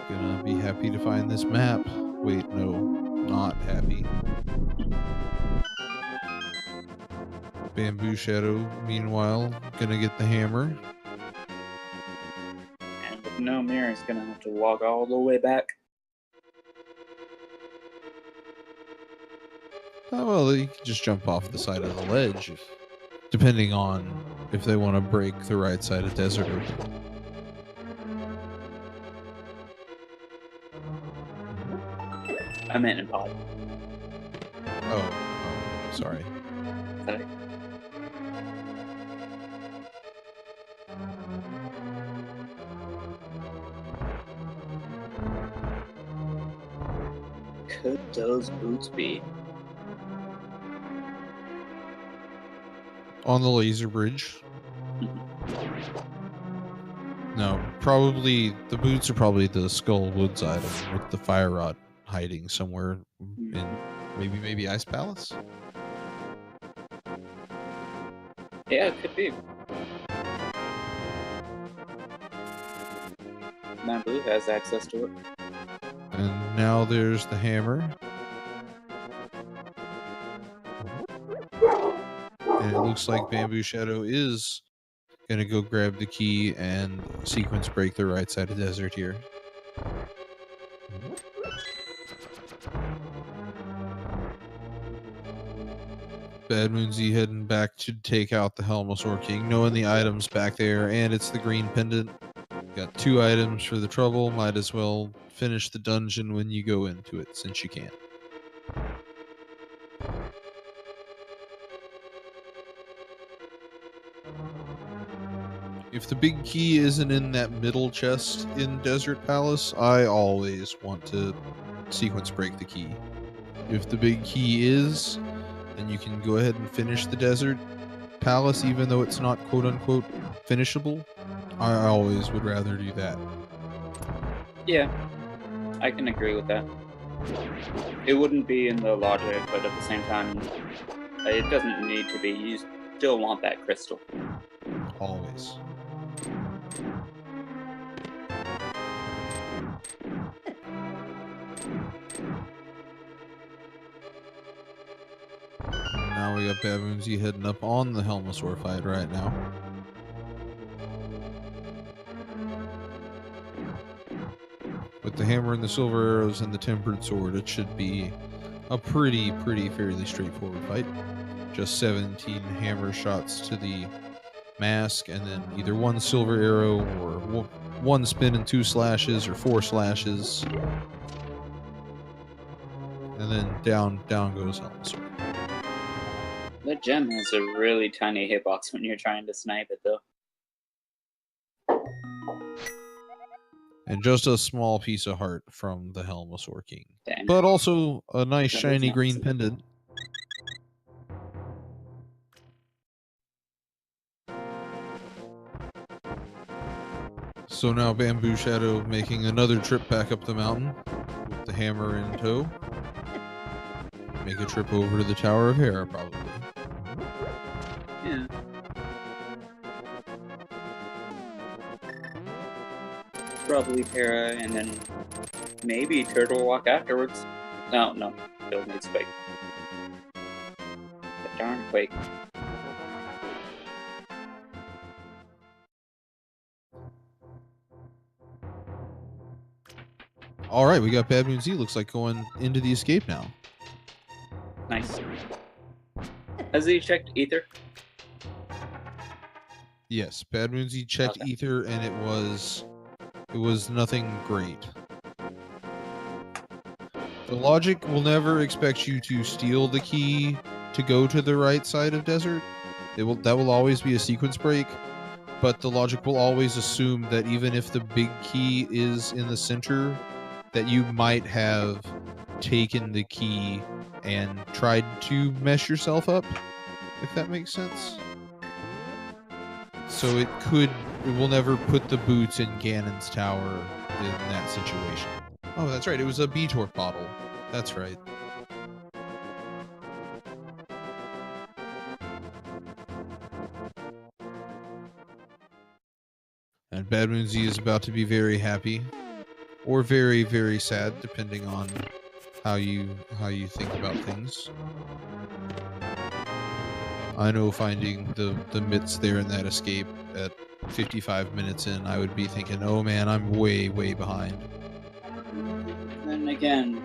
Speaker 2: Gonna be happy to find this map. Wait, no, not happy. BambooShadow, meanwhile, gonna get the hammer.
Speaker 1: And with no mirror, he's gonna have to walk all the way back.
Speaker 2: Oh, well, you can just jump off the side of the ledge, depending on if they want to break the right side of desert open.
Speaker 1: I meant in pod.
Speaker 2: Oh, sorry.
Speaker 1: Sorry. Could those boots be?
Speaker 2: On the laser bridge. No, probably the boots are probably the Skull Woods item with the fire rod hiding somewhere in maybe Ice Palace.
Speaker 1: Yeah, it could be. Bamboo has access to it.
Speaker 2: And now there's the hammer. And it looks like BambooShadow is gonna go grab the key and sequence break the right side of desert here. BadmoonZ heading back to take out the Helmosaur King, knowing the items back there, and it's the green pendant. Got 2 items for the trouble. Might as well finish the dungeon when you go into it, since you can. If the big key isn't in that middle chest in Desert Palace, I always want to sequence break the key. If the big key is, then you can go ahead and finish the Desert Palace, even though it's not quote-unquote finishable. I always would rather do that.
Speaker 1: Yeah, I can agree with that. It wouldn't be in the logic, but at the same time, it doesn't need to be. You still want that crystal.
Speaker 2: Always. Now we got BambooZ heading up on the Helmosaur fight right now. With the hammer and the silver arrows and the tempered sword, it should be a pretty fairly straightforward fight. Just 17 hammer shots to the mask, and then either 1 silver arrow or 1 spin and 2 slashes, or 4 slashes. And then down goes Helmosaur.
Speaker 1: That gem has a really tiny hitbox when you're trying to snipe it, though.
Speaker 2: And just a small piece of heart from the Helmosaur King.
Speaker 1: Dang.
Speaker 2: But also a nice
Speaker 1: That is
Speaker 2: shiny
Speaker 1: nice.
Speaker 2: green pendant. So now BambooShadow making another trip back up the mountain with the hammer in tow. Make a trip over to the Tower of Hera, probably.
Speaker 1: Yeah. Probably Para, and then maybe Turtle Walk afterwards. No, still needs Quake. The darn Quake.
Speaker 2: All right, we got BadmoonZ. Looks like going into the escape now.
Speaker 1: Nice. Has he checked Ether?
Speaker 2: Yes, BadmoonZ checked
Speaker 1: Okay.
Speaker 2: Ether, and it was nothing great. The logic will never expect you to steal the key to go to the right side of desert. That will always be a sequence break, but the logic will always assume that even if the big key is in the center, that you might have taken the key and tried to mess yourself up, if that makes sense. So it will never put the boots in Ganon's tower in that situation. Oh, that's right. It was a B-Torp bottle. That's right. And BadmoonZ is about to be very happy, or very, very sad, depending on how you think about things. I know finding the mitts there in that escape at 55 minutes in, I would be thinking, oh man, I'm way, way behind.
Speaker 1: And again,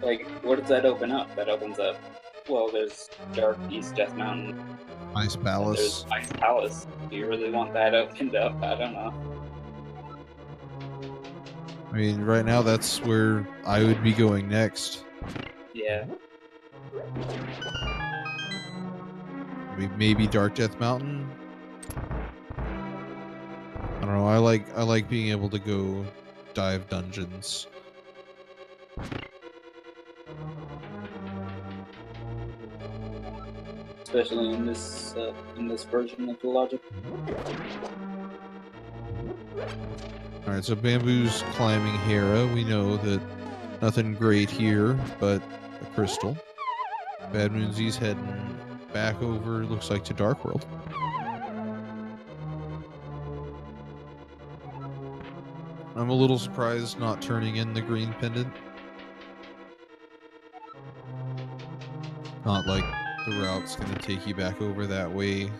Speaker 1: like, what does that open up? That opens up, well, there's Dark East Death Mountain.
Speaker 2: Ice Palace.
Speaker 1: There's Ice Palace. Do you really want that opened up? I don't know.
Speaker 2: I mean, right now that's where I would be going next.
Speaker 1: Yeah.
Speaker 2: Maybe Dark Death Mountain. I don't know. I like being able to go dive dungeons.
Speaker 1: Especially in this version of the logic.
Speaker 2: All right, so Bamboo's climbing Hera. We know that nothing great here, but a crystal. BadmoonZ's heading back over, looks like, to Dark World. I'm a little surprised not turning in the green pendant. Not like the route's gonna take you back over that way.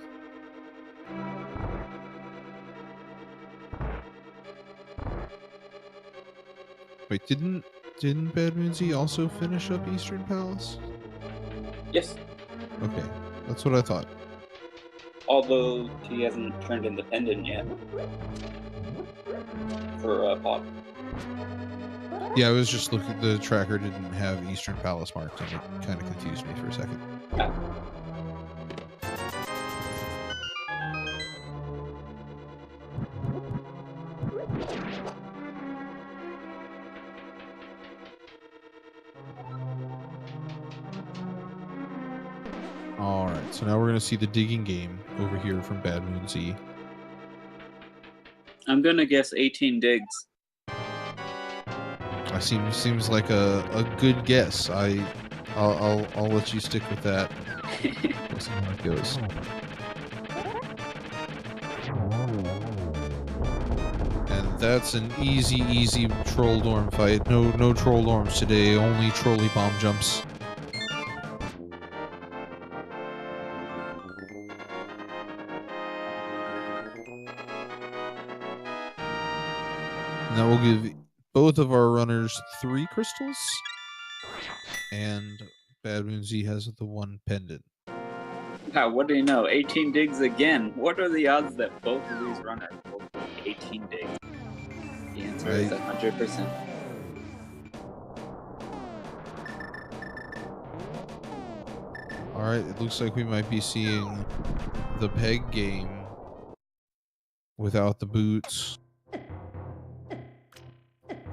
Speaker 2: Wait, didn't BadmoonZ also finish up Eastern Palace?
Speaker 1: Yes.
Speaker 2: Okay, that's what I thought.
Speaker 1: Although he hasn't turned in the pendant yet. For Pop.
Speaker 2: Yeah, I was just looking. The tracker didn't have Eastern Palace marked, and it kind of confused me for a second.
Speaker 1: Ah.
Speaker 2: Alright, so now we're going to see the digging game over here from BadmoonZ.
Speaker 1: I'm gonna guess 18 digs.
Speaker 2: Seems like a good guess. I'll let you stick with that. We'll see how it goes. And that's an easy troll dorm fight. No troll dorms today, only trolley bomb jumps. And that will give both of our runners 3 crystals, and BadmoonZ has the 1 pendant.
Speaker 1: Wow, what do you know? 18 digs again. What are the odds that both of these runners will do 18 digs? The answer is 100%.
Speaker 2: Alright, it looks like we might be seeing the peg game without the boots,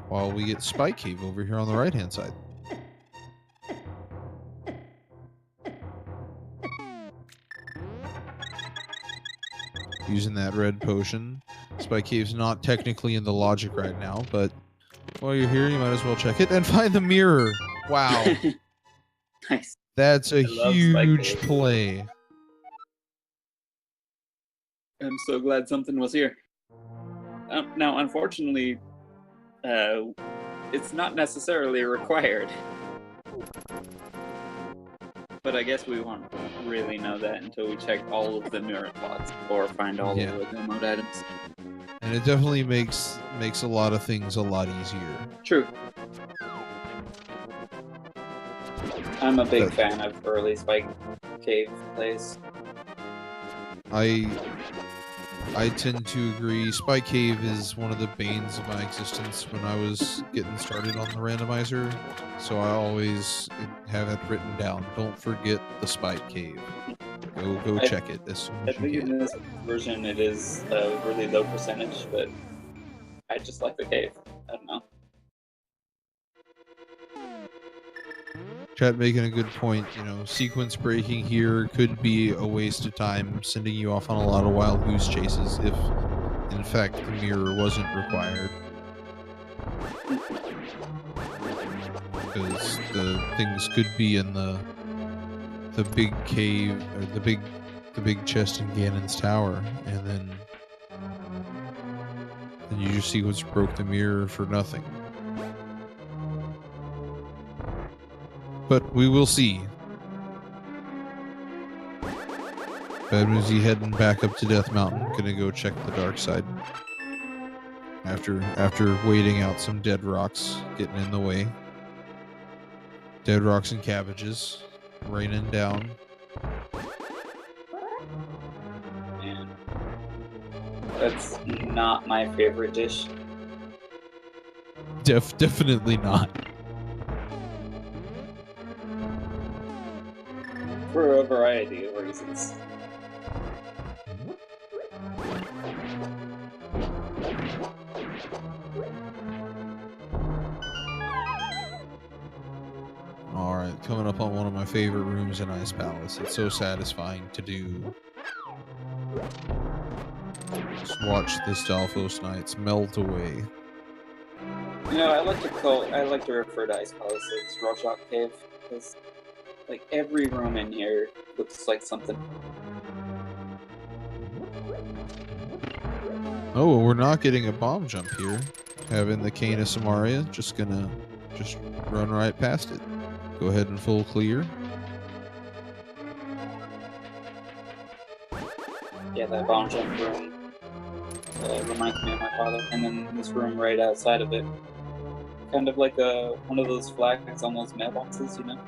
Speaker 2: while we get Spike Cave over here on the right-hand side. Using that red potion. Spike Cave's not technically in the logic right now, but while you're here, you might as well check it and find the mirror. Wow.
Speaker 1: Nice.
Speaker 2: That's a huge play.
Speaker 1: I'm so glad something was here. Now, unfortunately, it's not necessarily required. But I guess we won't really know that until we check all of the mirror plots or find all of the mode items.
Speaker 2: And it definitely makes a lot of things a lot easier.
Speaker 1: True. I'm a big fan of early Spike Cave plays.
Speaker 2: I tend to agree. Spy Cave is one of the banes of my existence when I was getting started on the randomizer. So I always have it written down. Don't forget the Spy Cave. Go check it as soon
Speaker 1: I
Speaker 2: as you
Speaker 1: think in
Speaker 2: can.
Speaker 1: this version it is a really low percentage, but I just like the cave. I don't know.
Speaker 2: Chat making a good point. You know, sequence breaking here could be a waste of time, sending you off on a lot of wild goose chases if, in fact, the mirror wasn't required. Because the things could be in the big cave or the big chest in Ganon's tower, and then you just sequence broke the mirror for nothing. But we will see. BadmoonZ heading back up to Death Mountain, gonna go check the dark side. After waiting out some dead rocks getting in the way. Dead rocks and cabbages raining down.
Speaker 1: Man, that's not my favorite dish.
Speaker 2: Definitely not.
Speaker 1: For a variety of reasons.
Speaker 2: Alright, coming up on one of my favorite rooms in Ice Palace. It's so satisfying to do. Just watch the Stalfos Knights melt away.
Speaker 1: You know, I like to refer to Ice Palace as Rorschach Cave, because like every room in here looks like something.
Speaker 2: Oh, we're not getting a bomb jump here. Having the Cane of Samaria, just run right past it. Go ahead and full clear.
Speaker 1: Yeah, that bomb jump room reminds me of my father. And then this room right outside of it, kind of like one of those flags on those mailboxes, you know?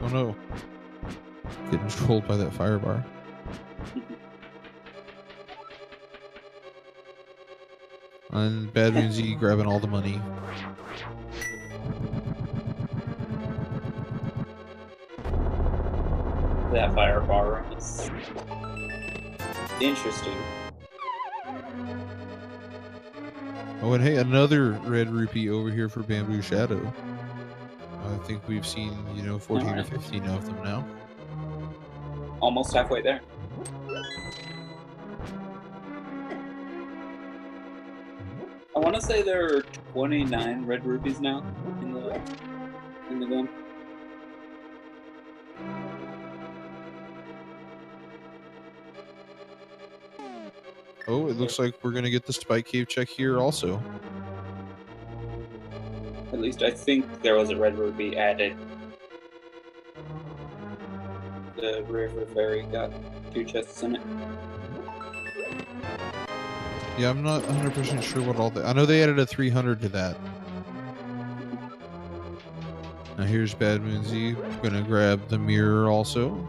Speaker 2: Oh no. Getting trolled by that fire bar. And BadmoonZ grabbing all the money.
Speaker 1: That fire bar room is interesting.
Speaker 2: Oh, and hey, another red rupee over here for BambooShadow. I think we've seen, 14 or 15 of them now.
Speaker 1: Almost halfway there. I want to say there are 29 red rupees now in the game.
Speaker 2: Oh, it looks like we're going to get the Spike Cave check here also.
Speaker 1: At least I think there was a red rupee added. The river ferry got 2 chests in it.
Speaker 2: Yeah, I'm not 100% sure what all I know they added a 300 to that. Now here's BadmoonZ. Gonna grab the mirror also.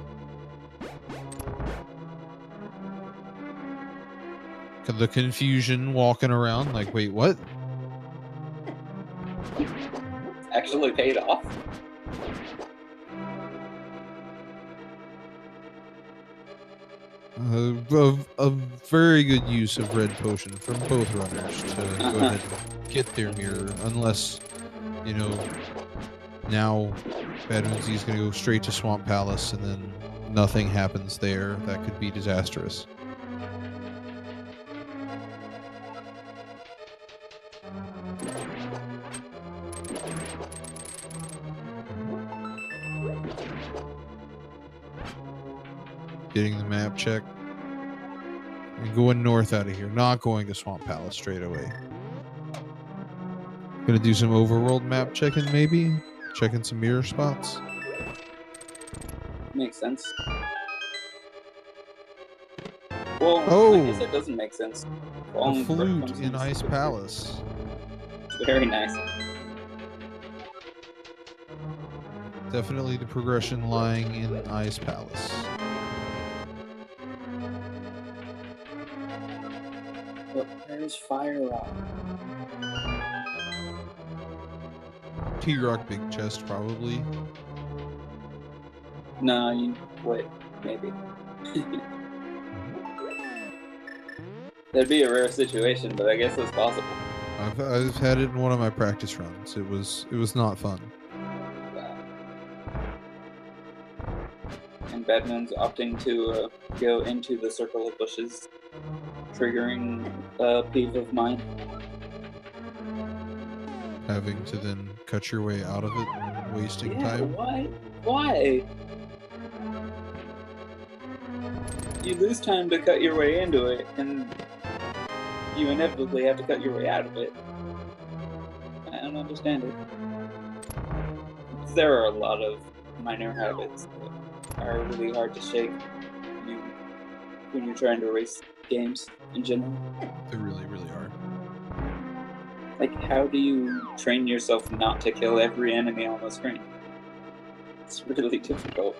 Speaker 2: The confusion walking around like, wait, what?
Speaker 1: Actually paid off.
Speaker 2: A very good use of red potion from both runners to go ahead and get their mirror, unless, now BadmoonZ is going to go straight to Swamp Palace and then nothing happens there. That could be disastrous. Getting the map check. And going north out of here. Not going to Swamp Palace straight away. Gonna do some overworld map checking maybe? Checking some mirror spots.
Speaker 1: Makes sense. Well, I guess it doesn't make sense.
Speaker 2: A flute in Ice Palace.
Speaker 1: Very nice.
Speaker 2: Definitely the progression lying in Ice Palace.
Speaker 1: But where's Fire Rock?
Speaker 2: T-Rock Big Chest, probably.
Speaker 1: No, you wait, maybe. That'd be a rare situation, but I guess it's possible.
Speaker 2: I've had it in one of my practice runs. It was not fun.
Speaker 1: And BadmoonZ opting to go into the circle of bushes, triggering a peeve of mine.
Speaker 2: Having to then cut your way out of it and wasting time.
Speaker 1: Why? Why? You lose time to cut your way into it, and you inevitably have to cut your way out of it. I don't understand it. There are a lot of minor habits that are really hard to shake when you're trying to race games in general.
Speaker 2: They really, really are.
Speaker 1: Like, how do you train yourself not to kill every enemy on the screen? It's really difficult.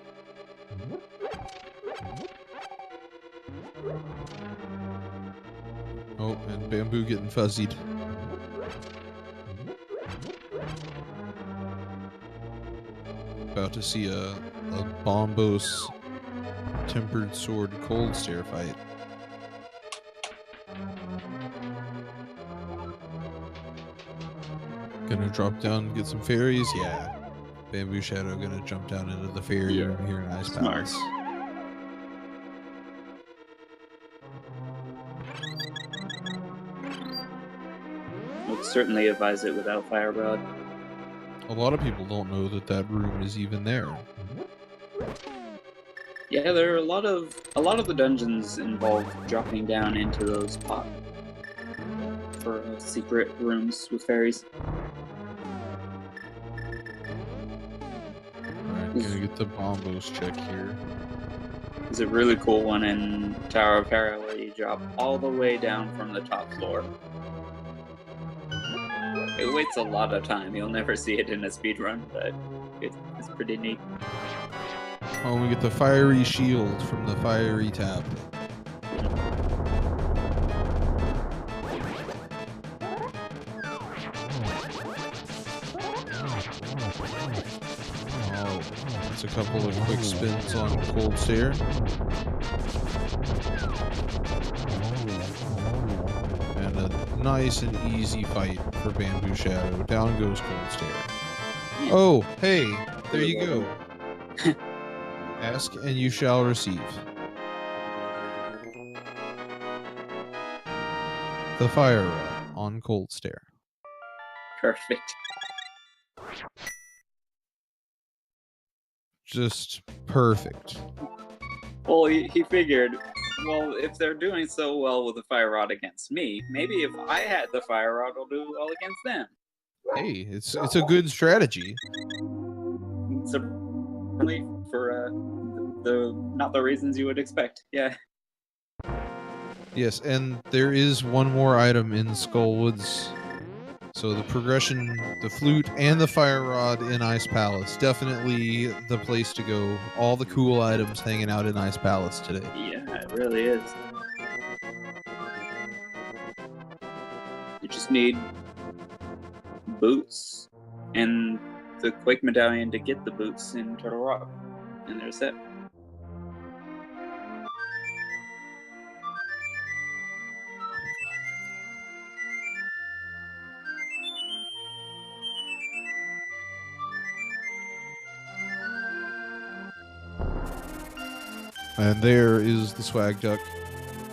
Speaker 2: Oh, and Bamboo getting fuzzied. About to see a Bombos tempered sword cold stare fight. Gonna drop down and get some fairies? Yeah. BambooShadow gonna jump down into the fairy room here in Ice Palace.
Speaker 1: Would certainly advise it without Fire Rod.
Speaker 2: A lot of people don't know that that room is even there.
Speaker 1: Yeah, there are a lot of the dungeons involve dropping down into those pots for secret rooms with fairies.
Speaker 2: Alright, gonna get the Bombos check here.
Speaker 1: There's a really cool one in Tower of Terror where you drop all the way down from the top floor. It waits a lot of time. You'll never see it in a speedrun, but it's pretty neat.
Speaker 2: Oh, we get the fiery shield from the fiery tab. Oh, it's a couple of quick spins on cold stare. And a nice and easy fight for BambooShadow. Down goes cold stare. Oh, hey, there you go. Ask and you shall receive. The fire rod on cold stare.
Speaker 1: Perfect.
Speaker 2: Just perfect.
Speaker 1: Well, he figured, well, if they're doing so well with the Fire Rod against me, maybe if I had the Fire Rod, I'll do well against them.
Speaker 2: Hey, it's a good strategy.
Speaker 1: Certainly for not the reasons you would expect. Yeah.
Speaker 2: Yes, and there is one more item in Skullwoods. So the progression, the flute, and the fire rod in Ice Palace. Definitely the place to go. All the cool items hanging out in Ice Palace today.
Speaker 1: Yeah, it really is. You just need boots and the Quake Medallion to get the boots in Turtle Rock. And they're set.
Speaker 2: And there is the swag duck,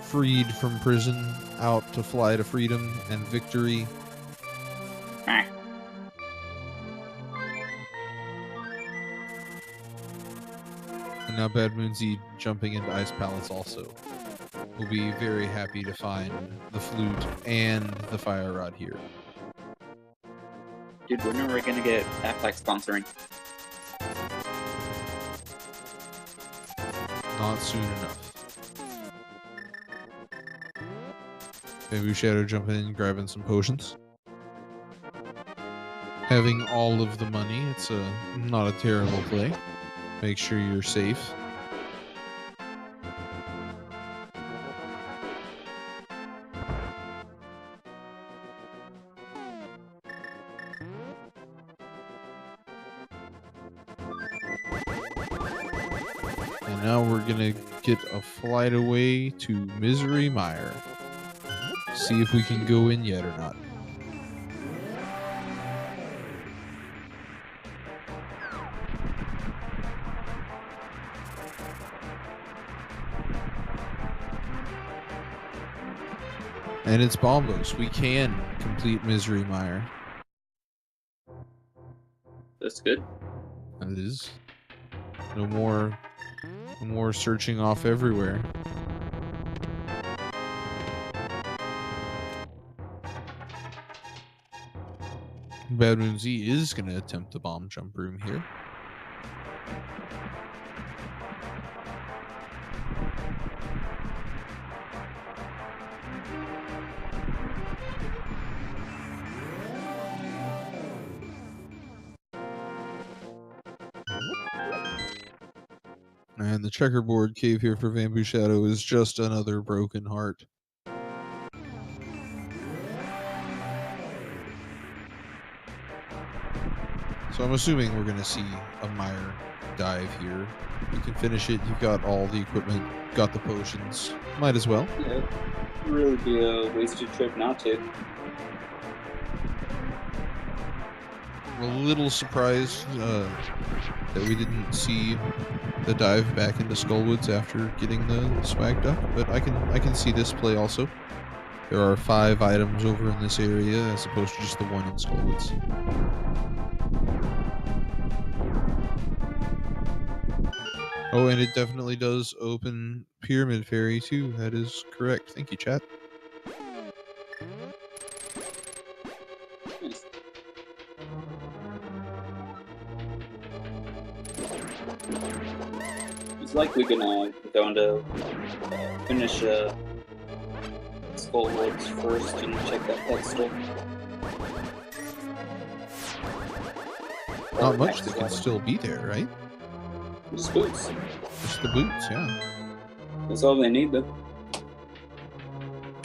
Speaker 2: freed from prison, out to fly to freedom and victory.
Speaker 1: Ah.
Speaker 2: And now BadmoonZ jumping into Ice Palace also. Will be very happy to find the flute and the fire rod here.
Speaker 1: Dude, when are we gonna get Affleck sponsoring?
Speaker 2: Not soon enough. BambooShadow jumping in, grabbing some potions. having all of the money. It's not a terrible play. Make sure you're safe. And now we're gonna get a flight away to Misery Mire. See if we can go in yet or not. And it's Bombos. We can complete Misery Mire.
Speaker 1: That's good.
Speaker 2: That is. No more searching off everywhere. BadmoonZ is going to attempt the bomb jump room here. And the checkerboard cave here for BambooShadow is just another broken heart. So I'm assuming we're going to see a mire dive here. You can finish it. You've got all the equipment, got the potions. Might as well.
Speaker 1: Yeah, it'd really be a wasted trip not to.
Speaker 2: I'm a little surprised that we didn't see the dive back into Skullwoods after getting the swag duck, but I can see this play also. There are 5 items over in this area as opposed to just the one in Skullwoods. Oh, and it definitely does open Pyramid Fairy too. That is correct. Thank you, chat.
Speaker 1: Nice. It's like we're gonna go into finish Skullwoods first and check that pedestal.
Speaker 2: Not much that can still be there, right?
Speaker 1: Just boots.
Speaker 2: Just the boots, yeah.
Speaker 1: That's all they need, though.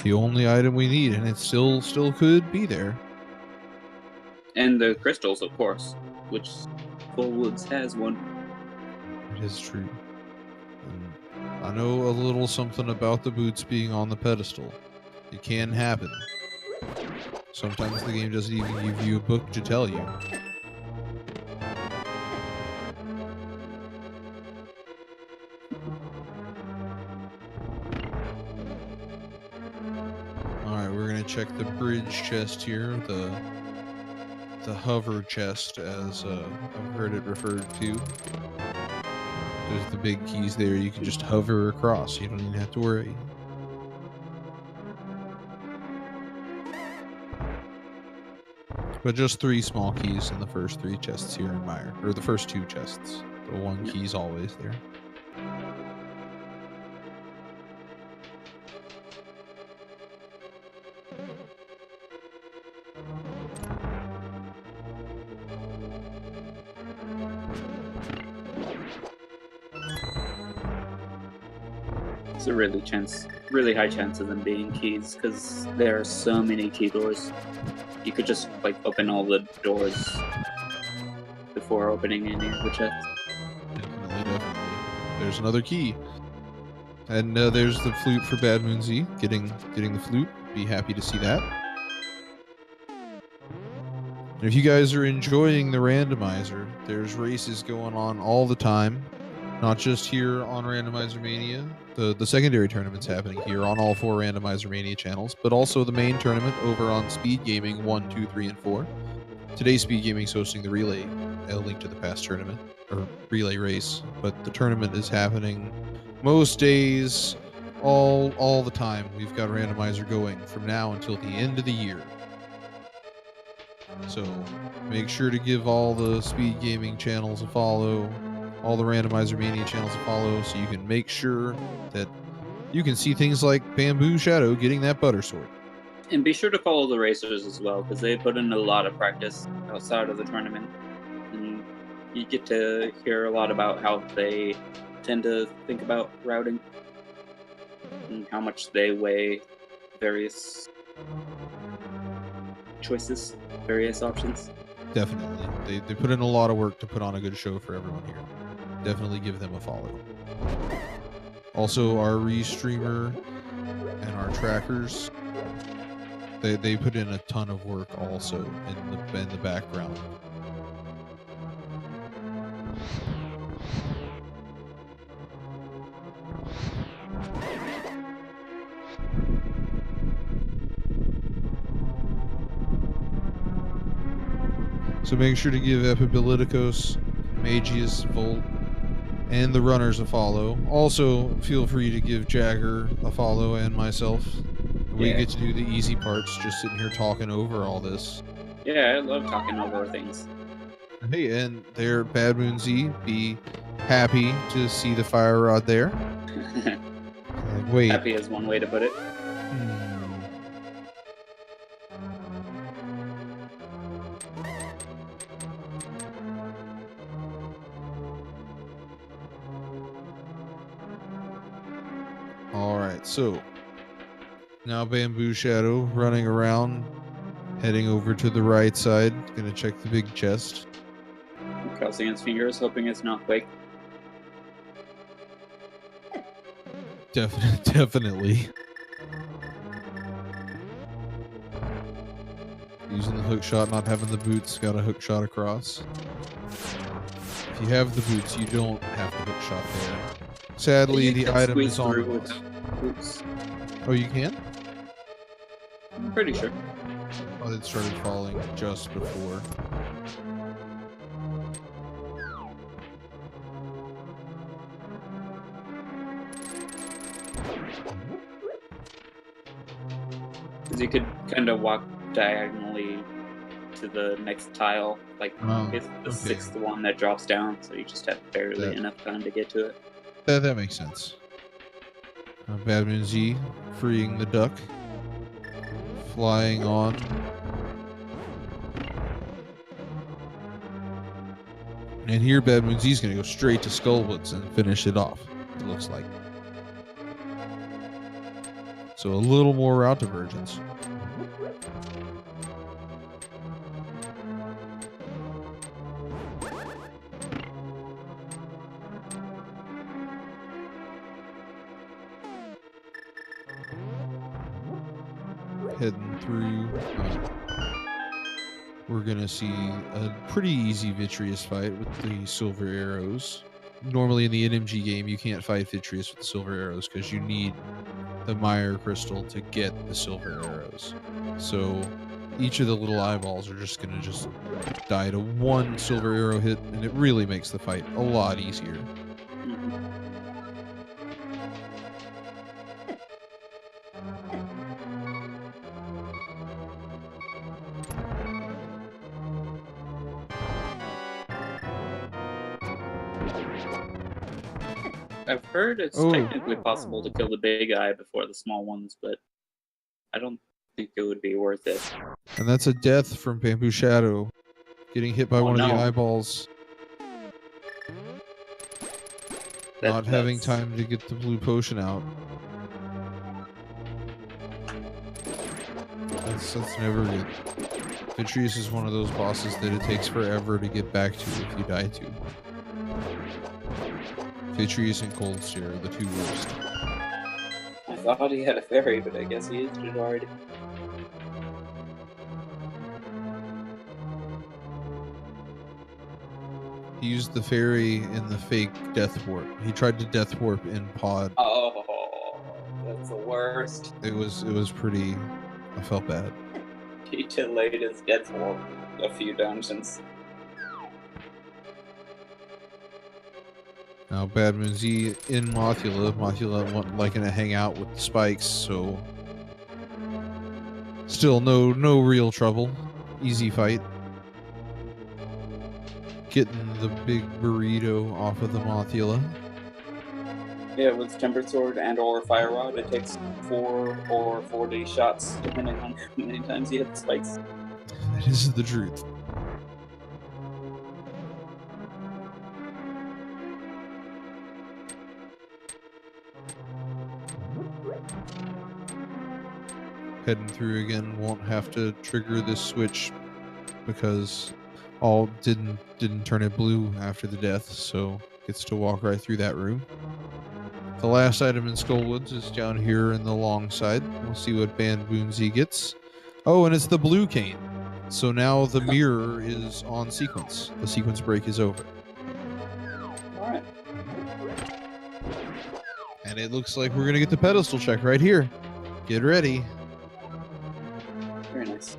Speaker 2: The only item we need, and it still could be there.
Speaker 1: And the crystals, of course, which Skullwoods has one.
Speaker 2: It is true. And I know a little something about the boots being on the pedestal. It can happen. Sometimes the game doesn't even give you a book to tell you. Alright, we're gonna check the bridge chest here, the hover chest, as I've heard it referred to. There's the big keys there, you can just hover across, you don't even have to worry. But just 3 small keys in the first 3 chests here in Mire, or the first 2 chests. The 1 key's always there.
Speaker 1: It's a really high chance of them being keys, because there are so many key doors. You could just like open all the doors before opening any of the chests.
Speaker 2: Definitely. There's another key. And there's the flute for BadmoonZ, getting the flute. Be happy to see that. And if you guys are enjoying the randomizer, there's races going on all the time. Not just here on Randomizer Mania. The secondary tournament's happening here on all 4 Randomizer Mania channels, but also the main tournament over on Speed Gaming 1, 2, 3, and 4. Today, Speed Gaming's hosting the relay, a link to the past tournament, or relay race, but the tournament is happening most days, all the time. We've got Randomizer going from now until the end of the year. So make sure to give all the Speed Gaming channels a follow, all the Randomizer Mania channels to follow, so you can make sure that you can see things like BambooShadow getting that butter sword.
Speaker 1: And be sure to follow the racers as well, because they put in a lot of practice outside of the tournament. And you get to hear a lot about how they tend to think about routing and how much they weigh various choices, various options.
Speaker 2: Definitely. They put in a lot of work to put on a good show for everyone here. Definitely give them a follow. Also, our restreamer and our trackers, they put in a ton of work also in the background. So make sure to give Epibiliticos, Magius, Volt, and the runners a follow. Also, feel free to give Jagger a follow and myself. We get to do the easy parts, just sitting here talking over all this.
Speaker 1: Yeah, I love talking over things.
Speaker 2: Hey, and there, BadmoonZ, be happy to see the fire rod there. Wait.
Speaker 1: Happy is one way to put it.
Speaker 2: Alright, so now BambooShadow running around, heading over to the right side, gonna check the big chest.
Speaker 1: Crossing his fingers, hoping it's not Quake.
Speaker 2: Definitely. Using the hook shot, not having the boots, got a hook shot across. If you have the boots, you don't have the hook shot there. Sadly, the item is on the boss.
Speaker 1: Boots.
Speaker 2: Oh, you can?
Speaker 1: I'm pretty sure.
Speaker 2: Oh, it started falling just before.
Speaker 1: Because you could kind of walk diagonally to the next tile, like it's the sixth one that drops down, so you just have barely enough time to get to it.
Speaker 2: That makes sense. BadmoonZ freeing the duck, flying on. And here BadmoonZ is going to go straight to Skullwoods and finish it off, it looks like. So a little more route divergence. Heading through. We're going to see a pretty easy Vitreous fight with the silver arrows. Normally in the NMG game, you can't fight Vitreous with the silver arrows because you need the Meyer crystal to get the silver arrows. So each of the little eyeballs are just going to die to one silver arrow hit, and it really makes the fight a lot easier.
Speaker 1: I've heard it's technically possible to kill the big eye before the small ones, but I don't think it would be worth it.
Speaker 2: And that's a death from BambooShadow, getting hit by one of the eyeballs. Not having time to get the blue potion out. That's never good. Vitreous is one of those bosses that it takes forever to get back to if you die to. Vitreous and Cold Stare are the two worst.
Speaker 1: I thought he had a fairy, but I guess he used it already.
Speaker 2: He used the fairy in the fake death warp. He tried to death warp in pod.
Speaker 1: Oh, that's the worst.
Speaker 2: It was pretty. I felt bad.
Speaker 1: He delayed his death warp a few dungeons.
Speaker 2: Now BadmoonZ in Mothula. Mothula liking to hang out with the spikes, so still no real trouble. Easy fight. Getting the big burrito off of the Mothula.
Speaker 1: Yeah, with Tempered Sword and or Fire Rod, it takes 4 or 40 shots, depending on how many times you hit the spikes.
Speaker 2: That is the truth. Heading through again, won't have to trigger this switch because all didn't turn it blue after the death, so gets to walk right through that room. The last item in Skullwoods is down here in the long side. We'll see what BambooZ gets. Oh, and it's the blue cane. So now the mirror is on sequence. The sequence break is over.
Speaker 1: Alright.
Speaker 2: And it looks like we're going to get the pedestal check right here. Get ready.
Speaker 1: Very nice.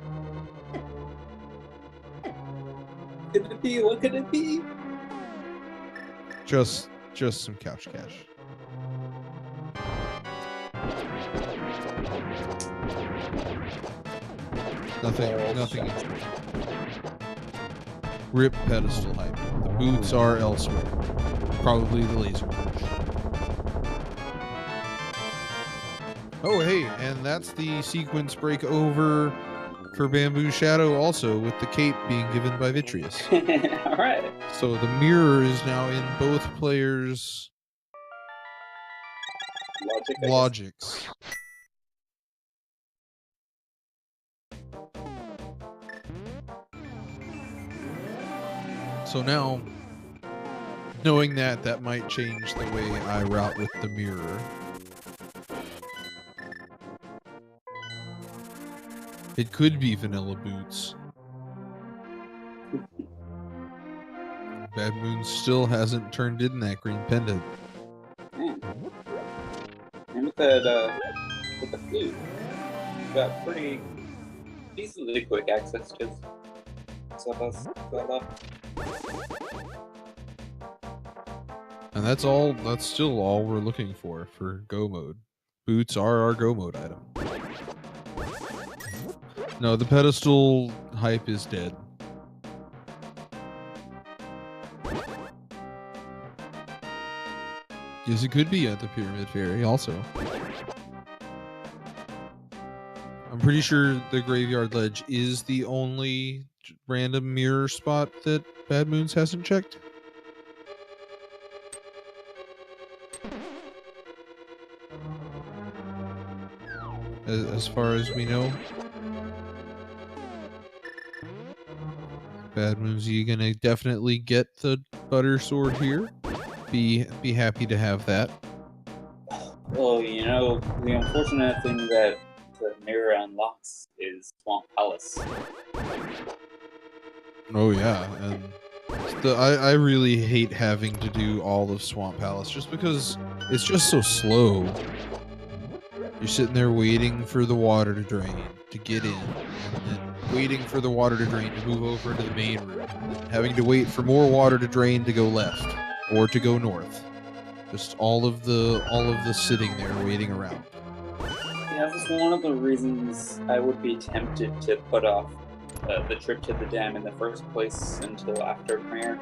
Speaker 1: Could it be? What could it be?
Speaker 2: Just some couch cash. Nothing. Rip pedestal hype. The boots are elsewhere. Probably the laser push. Oh, hey, and that's the sequence break over for BambooShadow also, with the cape being given by Vitreous.
Speaker 1: Alright.
Speaker 2: So the mirror is now in both players' logics. So now, knowing that might change the way I route with the mirror. It could be vanilla boots. BadmoonZ still hasn't turned in that green pendant.
Speaker 1: Man. And with that, with the flute, you got pretty decently quick access to Zelda.
Speaker 2: And that's still all we're looking for go mode. Boots are our go mode item. No, the pedestal hype is dead. Yes, it could be at the Pyramid Fairy also. I'm pretty sure the Graveyard Ledge is the only random mirror spot that BadmoonZ hasn't checked. As far as we know. BadmoonZ gonna definitely get the butter sword here. Be happy to have that.
Speaker 1: Well, you know, the unfortunate thing that the mirror unlocks is Swamp Palace.
Speaker 2: Oh yeah, and I really hate having to do all of Swamp Palace just because it's just so slow. You're sitting there waiting for the water to drain to get in, and then waiting for the water to drain to move over to the main room, and then having to wait for more water to drain to go left or to go north. Just all of the sitting there waiting around.
Speaker 1: Yeah, that's one of the reasons I would be tempted to put off the trip to the dam in the first place until after premiere.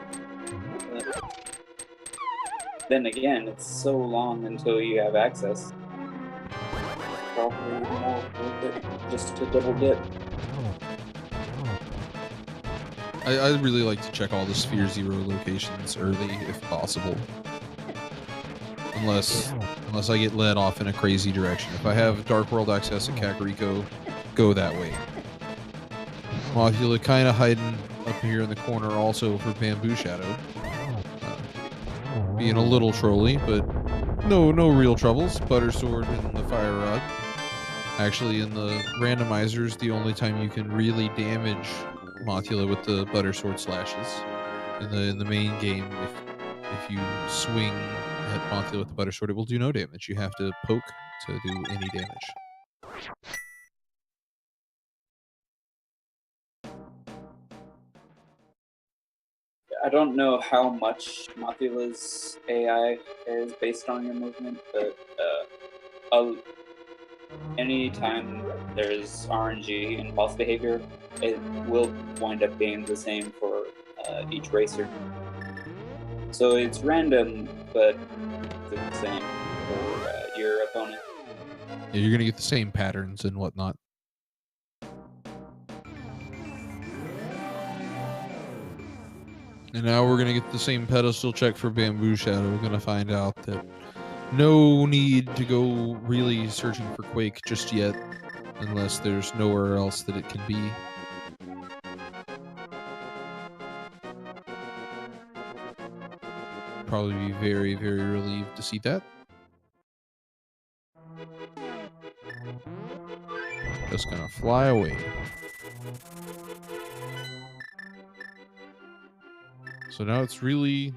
Speaker 1: Then again, it's so long until you have access. Probably more worth it just to double dip.
Speaker 2: I really like to check all the Sphere Zero locations early if possible. Unless I get led off in a crazy direction. If I have Dark World access at Kakariko, go that way. Mothula kind of hiding up here in the corner also for BambooShadow. Being a little trolly, but no real troubles. Butter Sword and the Fire Rod. Actually, in the randomizers, the only time you can really damage Mothula with the Butter Sword slashes. In the main game, if you swing at Mothula with the Butter Sword, it will do no damage. You have to poke to do any damage.
Speaker 1: I don't know how much Mothula's AI is based on your movement, but anytime there's RNG in boss behavior, it will wind up being the same for each racer. So it's random, but it's the same. for your opponent.
Speaker 2: Yeah, you're gonna get the same patterns and whatnot. And now we're gonna get the same pedestal check for BambooShadow. We're gonna find out that no need to go really searching for Quake just yet, unless there's nowhere else that it can be. Probably be very, very relieved to see that. Just gonna fly away. So now it's really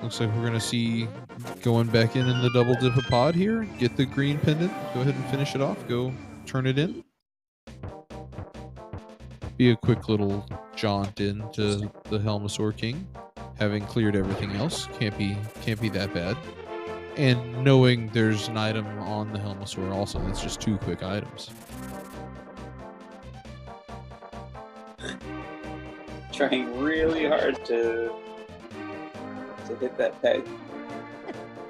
Speaker 2: looks like we're gonna see going back in the double dip a pod here. Get the green pendant. Go ahead and finish it off. Go turn it in. Be a quick little jaunt into the Helmasaur King, having cleared everything else. Can't be that bad. And knowing there's an item on the Helmasaur also, that's just 2 quick items.
Speaker 1: Trying really hard to hit that peg.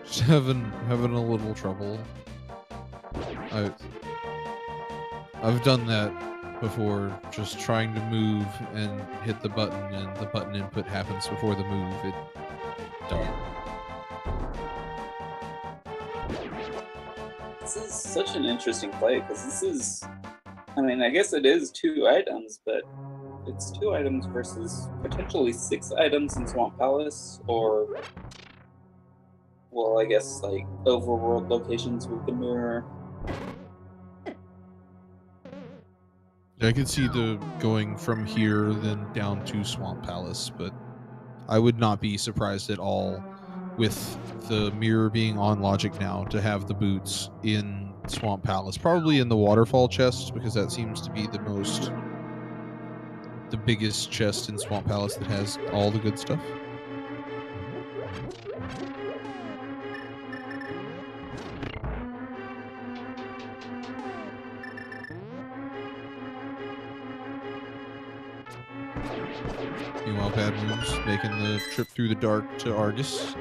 Speaker 2: Just having a little trouble. I've done that before, just trying to move and hit the button, and the button input happens before the move. It don't.
Speaker 1: This is such an interesting play, because this is, I mean, I guess it is 2 items, but it's 2 items versus potentially 6 items in Swamp Palace, or, well, I guess, like, overworld locations with the mirror.
Speaker 2: I could see the going from here then down to Swamp Palace, but I would not be surprised at all with the mirror being on logic now to have the boots in Swamp Palace. Probably in the waterfall chest, because that seems to be the biggest chest in Swamp Palace that has all the good stuff. Meanwhile, BadmoonZ making the trip through the dark to Argus.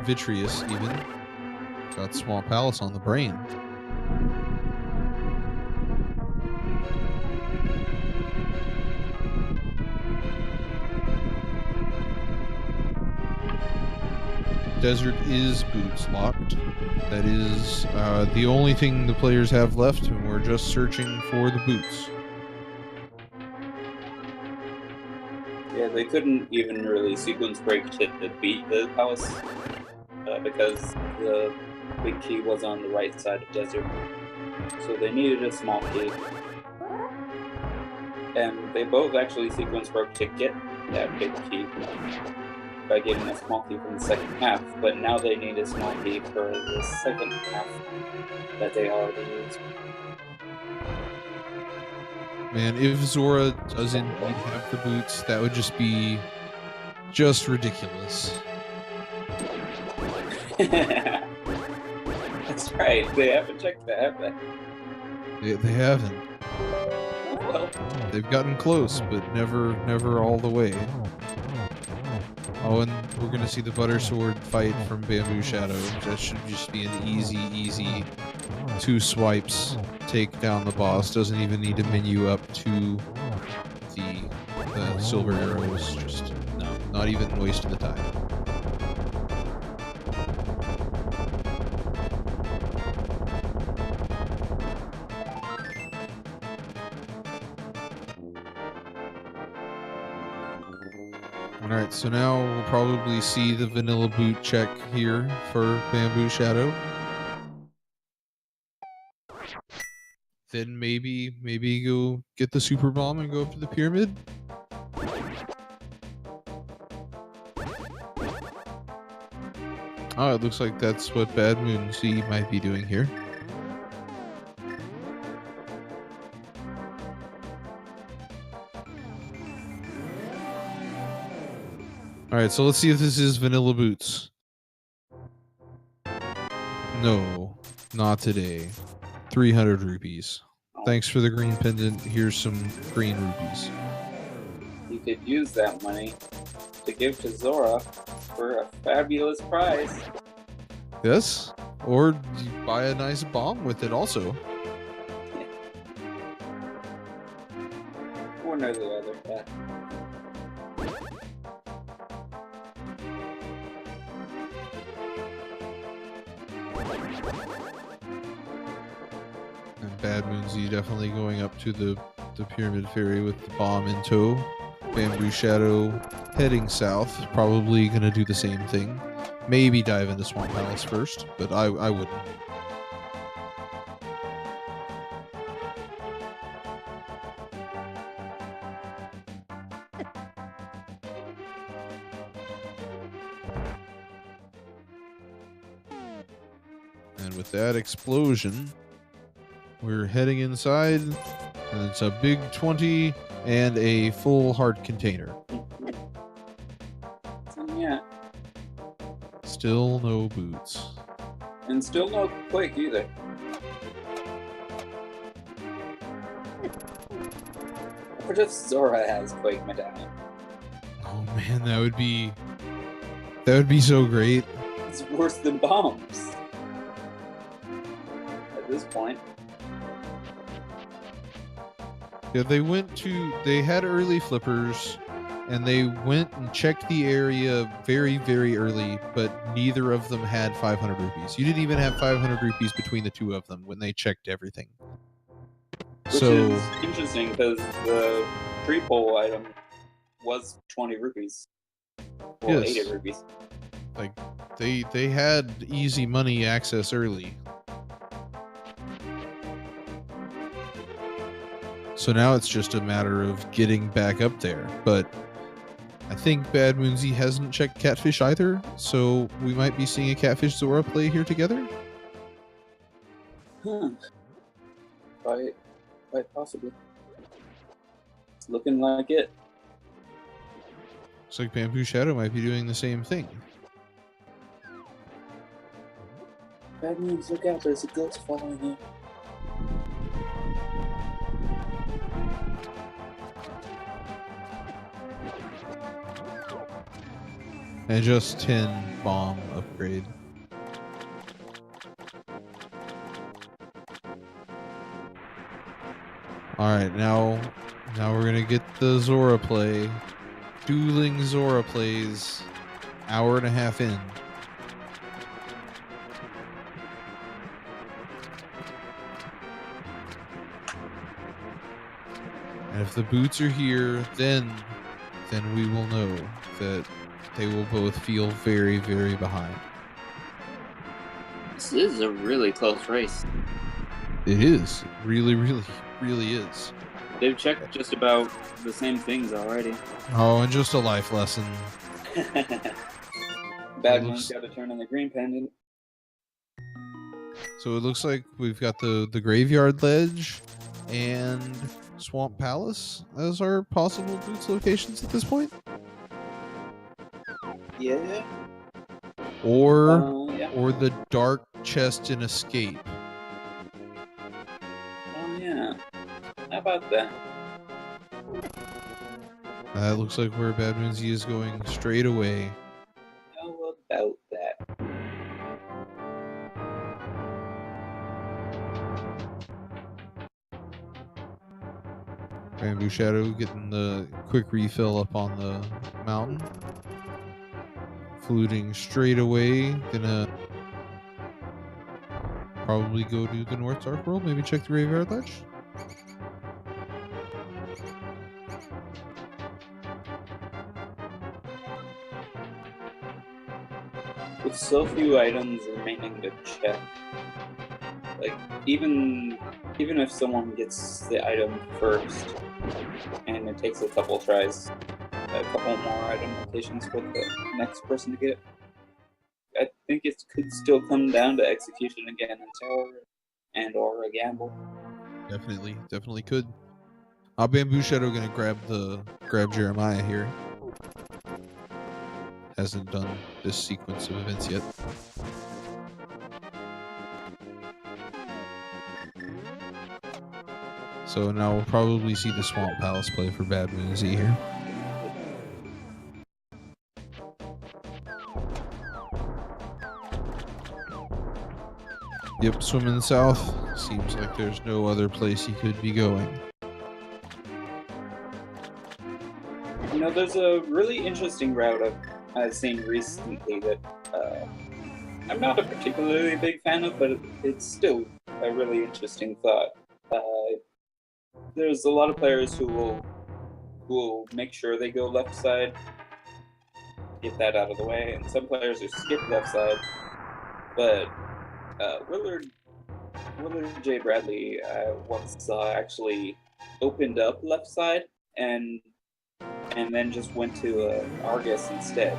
Speaker 2: Vitreous even. Got Swamp Palace on the brain. Desert is boots locked. That is the only thing the players have left, and we're just searching for the boots.
Speaker 1: Yeah, they couldn't even really sequence break to beat the palace, because the big key was on the right side of Desert. So they needed a small key. And they both actually sequence broke to get that big key by getting a small key from the second half, but now they need a small key for the second half that they already used.
Speaker 2: Man, if Zora does indeed have the boots, that would just be just ridiculous.
Speaker 1: That's right, they haven't checked that, have they?
Speaker 2: They haven't.
Speaker 1: Well,
Speaker 2: They've gotten close, but never all the way. Oh, and we're gonna see the Butter Sword fight from BambooShadow. That should just be an easy 2 swipes, take down the boss. Doesn't even need to menu up to the silver arrows. Just no, not even wasting the time. Alright, so now we'll probably see the vanilla boot check here for BambooShadow. Then maybe go get the super bomb and go up to the pyramid. Oh, it looks like that's what BadmoonZ might be doing here. Alright, so let's see if this is vanilla boots. No, not today. 300 rupees. Thanks for the green pendant. Here's some green rupees.
Speaker 1: you could use that money to give to Zora for a fabulous prize.
Speaker 2: Yes, or you buy a nice bomb with it also.
Speaker 1: One or the other, yeah.
Speaker 2: And BadmoonZ definitely going up to the Pyramid Fairy with the bomb in tow. BambooShadow heading south, probably going to do the same thing. Maybe dive into Swamp Palace first, but I wouldn't. And with that explosion, we're heading inside, and it's a big 20 and a full heart container.
Speaker 1: Yeah.
Speaker 2: Still no boots.
Speaker 1: And still no Quake either. What if Zora has Quake medallion?
Speaker 2: Oh man, that would be so great.
Speaker 1: It's worse than bombs. At this point.
Speaker 2: Yeah, they had early flippers, and they went and checked the area very, very early, but neither of them had 500 rupees. You didn't even have 500 rupees between the two of them when they checked everything.
Speaker 1: Which is interesting, because the tree pole item was 20 rupees. Well,
Speaker 2: Yes.
Speaker 1: 80 rupees.
Speaker 2: Like, they had easy money access early. So now it's just a matter of getting back up there. But I think BadmoonZ hasn't checked Catfish either, so we might be seeing a Catfish Zora play here together.
Speaker 1: Quite possibly. It's looking like it.
Speaker 2: Looks like BambooShadow might be doing the same thing.
Speaker 1: BadmoonZ, look out, there's a ghost following you.
Speaker 2: And just 10 bomb upgrade. Alright, now we're gonna get the Zora play. Dueling Zora plays. Hour and a half in. And if the boots are here, then we will know that they will both feel very, very behind.
Speaker 1: This is a really close race.
Speaker 2: It is. Really, really, really is.
Speaker 1: They've checked just about the same things already.
Speaker 2: Oh, and just a life lesson.
Speaker 1: BadmoonZ got to turn on the green pendant.
Speaker 2: So it looks like we've got the Graveyard Ledge and Swamp Palace as our possible boots locations at this point.
Speaker 1: Yeah.
Speaker 2: Or
Speaker 1: Yeah.
Speaker 2: or the Dark Chest in Escape.
Speaker 1: Oh yeah. How about that?
Speaker 2: That looks like where BadmoonZ is going straight away.
Speaker 1: How about that?
Speaker 2: BambooShadow getting the quick refill up on the mountain. Fluting straight away. Gonna probably go to the North Dark World. Maybe check the Graveyard Ledge.
Speaker 1: With so few items remaining to check, like even if someone gets the item first, and it takes a couple tries, a couple more item locations for the next person to get it, I think it could still come down to execution again or a gamble.
Speaker 2: Definitely could. BambooShadow gonna grab Jeremiah here. Hasn't done this sequence of events yet. So now we'll probably see the Swamp Palace play for BadmoonZ here. Yep, swimming south. Seems like there's no other place he could be going.
Speaker 1: You know, there's a really interesting route I've seen recently that I'm not a particularly big fan of, but it's still a really interesting thought. There's a lot of players who will make sure they go left side, get that out of the way, and some players who skip left side. But Willard J. Bradley once actually opened up left side and then just went to Argus instead.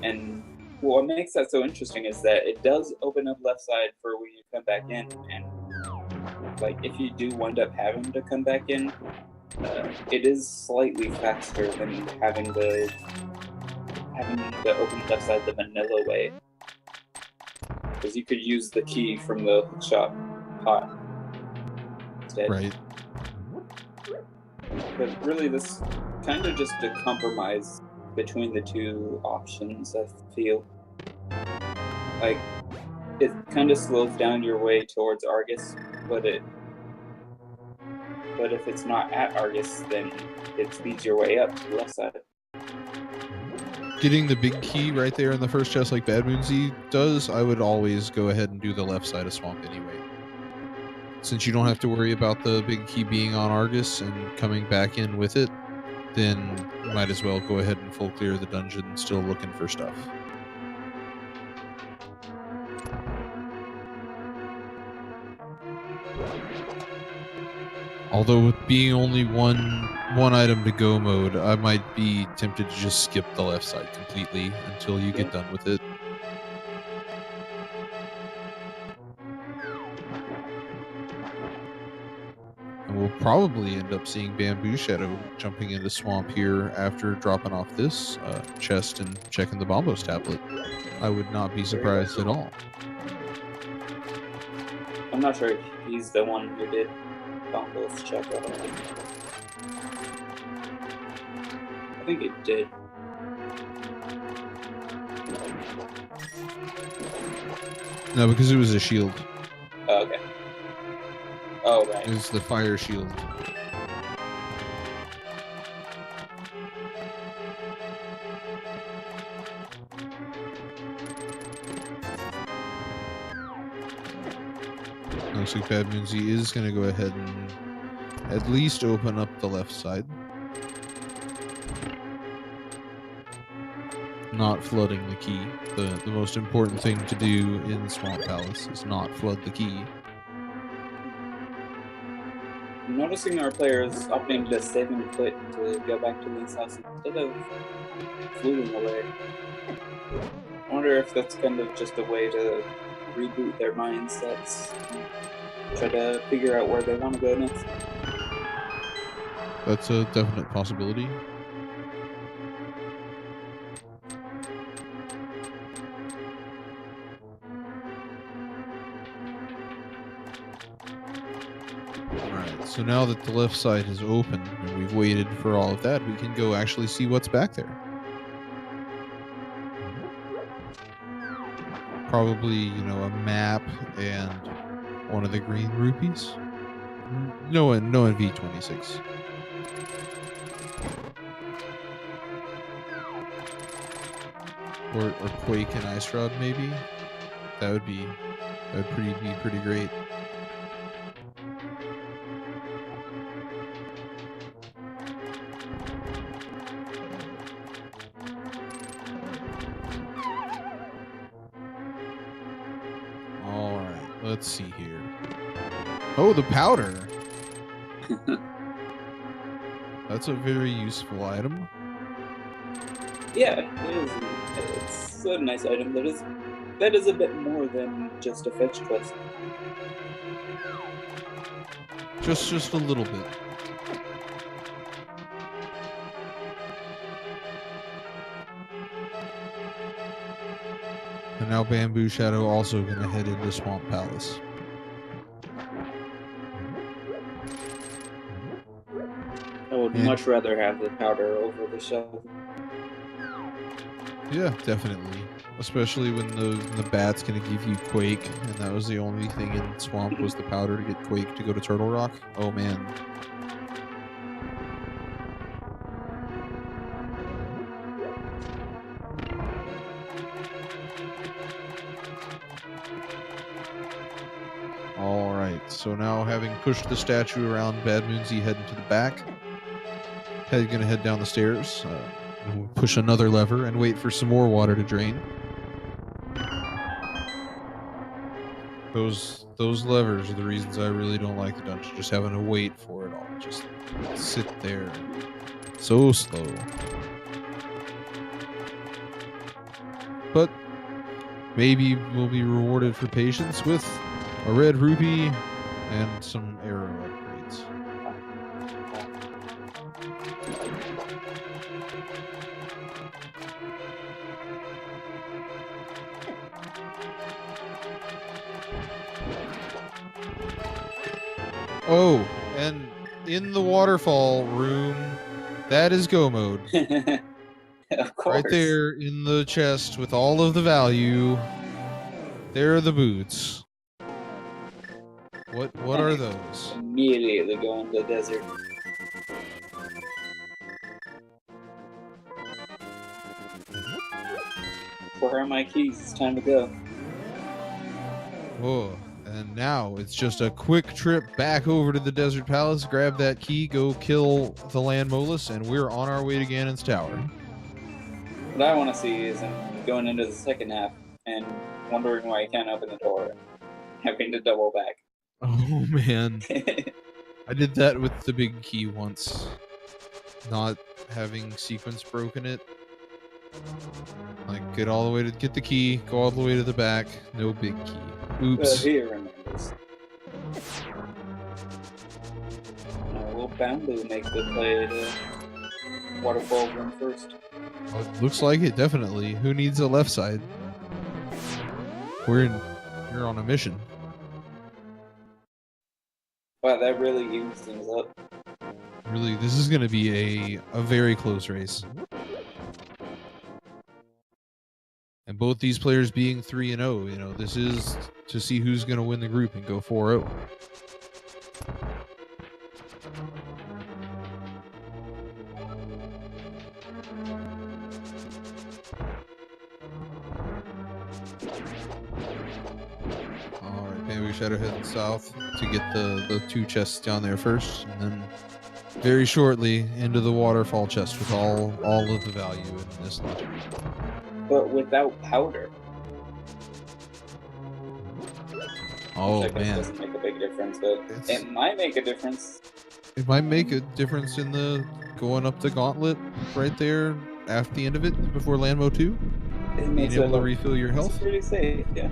Speaker 1: And what makes that so interesting is that it does open up left side for when you come back in, and like if you do wind up having to come back in, it is slightly faster than having to open left side the vanilla way, because you could use the key from the hookshot pot instead.
Speaker 2: Right.
Speaker 1: But really, this kind of just a compromise between the two options, I feel. Like, it kind of slows down your way towards Argus, but if it's not at Argus, then it speeds your way up to the left side.
Speaker 2: Getting the big key right there in the first chest like BadmoonZ does, I would always go ahead and do the left side of Swamp anyway. Since you don't have to worry about the big key being on Argus and coming back in with it, then you might as well go ahead and full clear the dungeon, still looking for stuff. Although with being only one item to go mode, I might be tempted to just skip the left side completely until you get done with it. And we'll probably end up seeing BambooShadow jumping into Swamp here after dropping off this chest and checking the Bombos tablet. I would not be surprised at all.
Speaker 1: I'm not sure if he's the one who did Bombos check out. I think it did.
Speaker 2: No, because it was a shield.
Speaker 1: Oh, okay. Oh, right.
Speaker 2: It was the fire shield. Looks like BadmoonZ is going to go ahead and at least open up the left side. Not flooding the key. The most important thing to do in Swamp Palace is not flood the key.
Speaker 1: I'm noticing our players opting to save and quit to go back to Link's house instead of fluting away. I wonder if that's kind of just a way to reboot their mindsets and try to figure out where they want to go next.
Speaker 2: That's a definite possibility. Alright, so now that the left side is open and we've waited for all of that, we can go actually see what's back there. Probably, you know, a map and one of the green rupees. No in V26. Or Quake and Ice Rod, maybe. That would be pretty great. All right, let's see here. Oh, the powder. That's a very useful item.
Speaker 1: Yeah, it is. It's a nice item. That is a bit more than just a fetch quest.
Speaker 2: Just a little bit. And now BambooShadow also gonna head into Swamp Palace.
Speaker 1: I would much rather have the powder over the shell.
Speaker 2: Yeah, definitely. Especially when the bat's gonna give you Quake, and that was the only thing in Swamp was the powder to get Quake to go to Turtle Rock. Oh man. Alright, so now having pushed the statue around, BadmoonZ heading to the back. Gonna head down the stairs. We'll push another lever and wait for some more water to drain. Those levers are the reasons I really don't like the dungeon. Just having to wait for it all. Just sit there. So slow. But maybe we'll be rewarded for patience with a red rupee and some arrow upgrades. Oh, and in the waterfall room, that is go mode.
Speaker 1: Of course.
Speaker 2: Right there in the chest with all of the value. There are the boots. What are those?
Speaker 1: Immediately go into the desert. Where are my keys? It's time to go.
Speaker 2: Whoa. And now it's just a quick trip back over to the Desert Palace, grab that key, go kill the land molus, and we're on our way to Ganon's Tower.
Speaker 1: What I want to see is him going into the second half and wondering why he can't open the door, having to double back.
Speaker 2: Oh man. I did that with the big key once. Not having sequence broken it. Like, get the key, go all the way to the back, no big key. Oops.
Speaker 1: He remembers. Will Bamboo make the play to waterfall room first?
Speaker 2: Well, it looks like it, definitely. Who needs a left side? We're on a mission.
Speaker 1: Wow, that really evens things up.
Speaker 2: Really, this is going to be a very close race. And both these players being 3-0, you know, this is to see who's going to win the group and go 4-0. Alright, BambooShadow heading south to get the two chests down there first, and then very shortly into the waterfall chest with all of the value in this legend.
Speaker 1: But without powder.
Speaker 2: Oh
Speaker 1: which I guess
Speaker 2: man,
Speaker 1: doesn't make a big difference, but it might make a difference.
Speaker 2: It might make a difference in the going up the gauntlet right there after the end of it before Landmo 2.
Speaker 1: It makes
Speaker 2: being able to refill your health.
Speaker 1: It's pretty safe, yeah.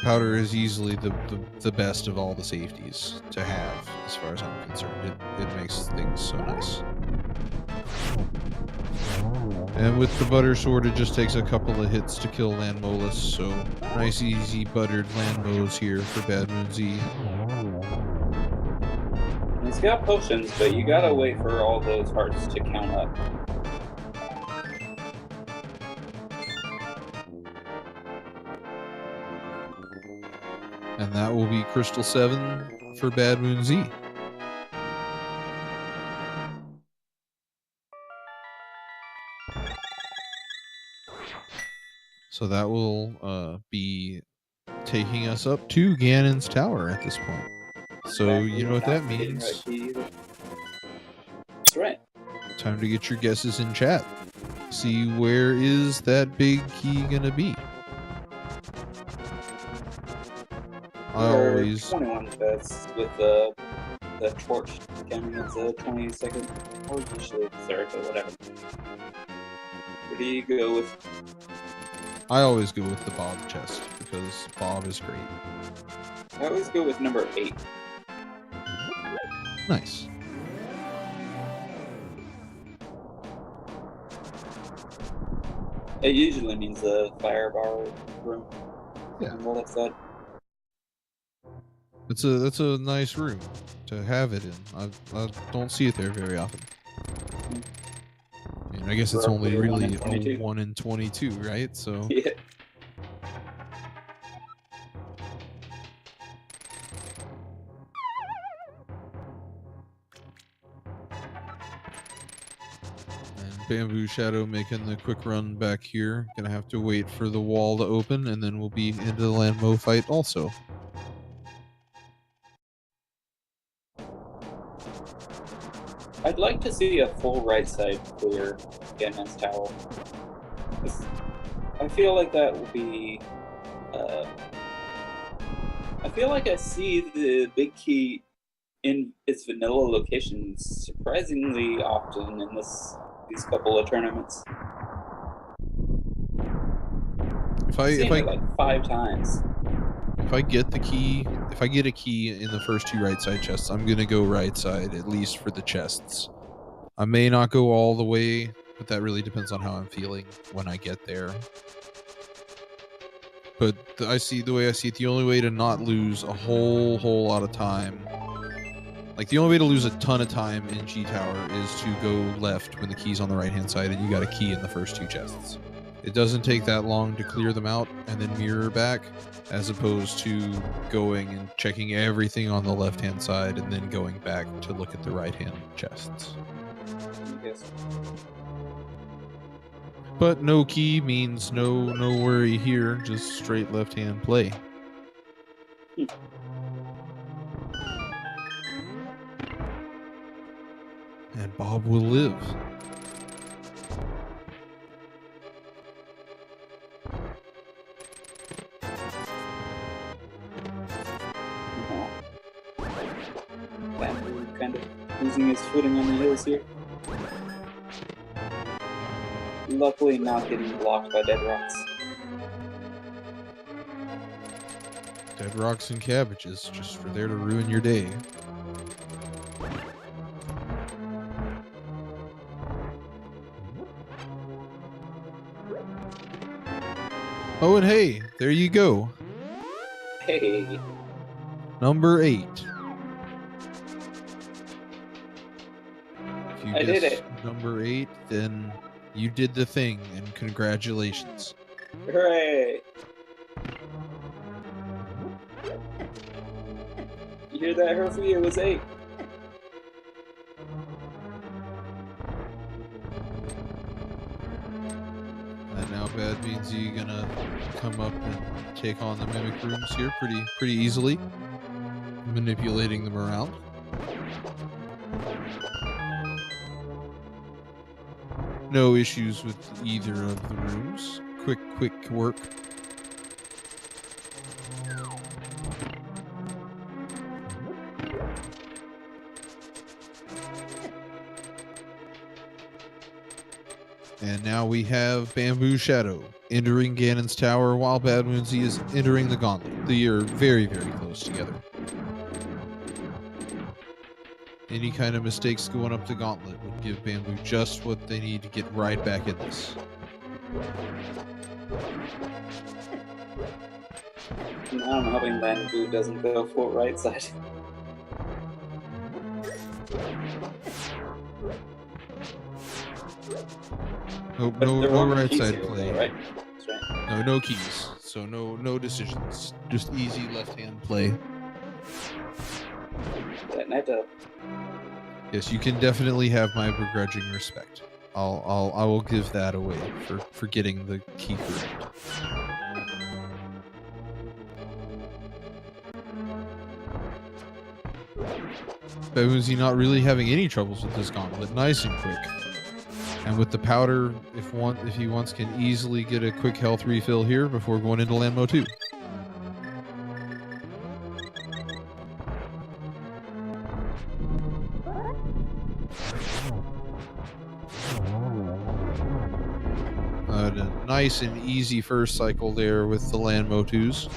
Speaker 2: Powder is easily the best of all the safeties to have, as far as I'm concerned. It makes things so nice. And with the butter sword, it just takes a couple of hits to kill Landmolus, so nice easy buttered Landmos here for BadmoonZ.
Speaker 1: It's got potions, but you gotta wait for all those hearts to count up.
Speaker 2: And that will be Crystal 7 for BadmoonZ. So that will be taking us up to Ganon's Tower at this point. So you know what that means.
Speaker 1: That's right.
Speaker 2: Time to get your guesses in chat. See, where is that big key gonna be? I always
Speaker 1: 21 bets with the torch counting as a 20-second, or usually third, but whatever. Where do you go with?
Speaker 2: I always go with the Bob chest because Bob is great.
Speaker 1: I always go with number 8.
Speaker 2: Nice.
Speaker 1: It usually means the fire bar room.
Speaker 2: Yeah.
Speaker 1: On the left side.
Speaker 2: That's a nice room to have it in. I don't see it there very often. I guess it's
Speaker 1: Roughly
Speaker 2: only
Speaker 1: a 1 in
Speaker 2: really
Speaker 1: 22.
Speaker 2: a 1 in 22, right? So
Speaker 1: Yeah.
Speaker 2: and BambooShadow making the quick run back here. Gonna have to wait for the wall to open, and then we'll be into the Landmo fight also.
Speaker 1: I'd like to see a full right side clear Ganon's tower. I feel like that will be. I feel like I see the big key in its vanilla locations surprisingly often in these couple of tournaments. I've seen it like 5 times.
Speaker 2: If I get the key, if I get a key in the first 2 right side chests, I'm gonna go right side at least for the chests. I may not go all the way, but that really depends on how I'm feeling when I get there. But I see the way I see it, the only way to not lose a whole lot of time, like the only way to lose a ton of time in G Tower is to go left when the key's on the right hand side and you got a key in the first 2 chests. It doesn't take that long to clear them out and then mirror back, as opposed to going and checking everything on the left hand side and then going back to look at the right hand chests.
Speaker 1: Yes.
Speaker 2: But no key means no worry here, just straight left hand play. And Bob will live.
Speaker 1: Bamboo kind of losing his footing on the hills here. Luckily not getting blocked by dead rocks.
Speaker 2: Dead rocks and cabbages, just for there to ruin your day. Oh, and hey, there you go.
Speaker 1: Hey.
Speaker 2: Number 8. If you
Speaker 1: I did
Speaker 2: guessed
Speaker 1: it.
Speaker 2: number 8, then you did the thing, and congratulations.
Speaker 1: Hooray! You hear that, Herfy? It was 8.
Speaker 2: And now BadmoonZ gonna come up and take on the mimic rooms here pretty easily, manipulating them around. No issues with either of the rooms. Quick work. And now we have BambooShadow entering Ganon's tower while BadmoonZ is entering the gauntlet. They are very close together. Any kind of mistakes going up the gauntlet would give Bamboo just what they need to get right back in this.
Speaker 1: Now I'm hoping Bamboo doesn't go full right side.
Speaker 2: No right side play.
Speaker 1: Right? That's right.
Speaker 2: No keys. So no decisions. Just easy left hand play.
Speaker 1: That net up.
Speaker 2: Yes, you can definitely have my begrudging respect. I will give that away for getting the key correct. BambooZ not really having any troubles with this gauntlet. Nice and quick. And with the powder, if he wants, can easily get a quick health refill here before going into Landmo 2. A nice and easy first cycle there with the Landmo 2s.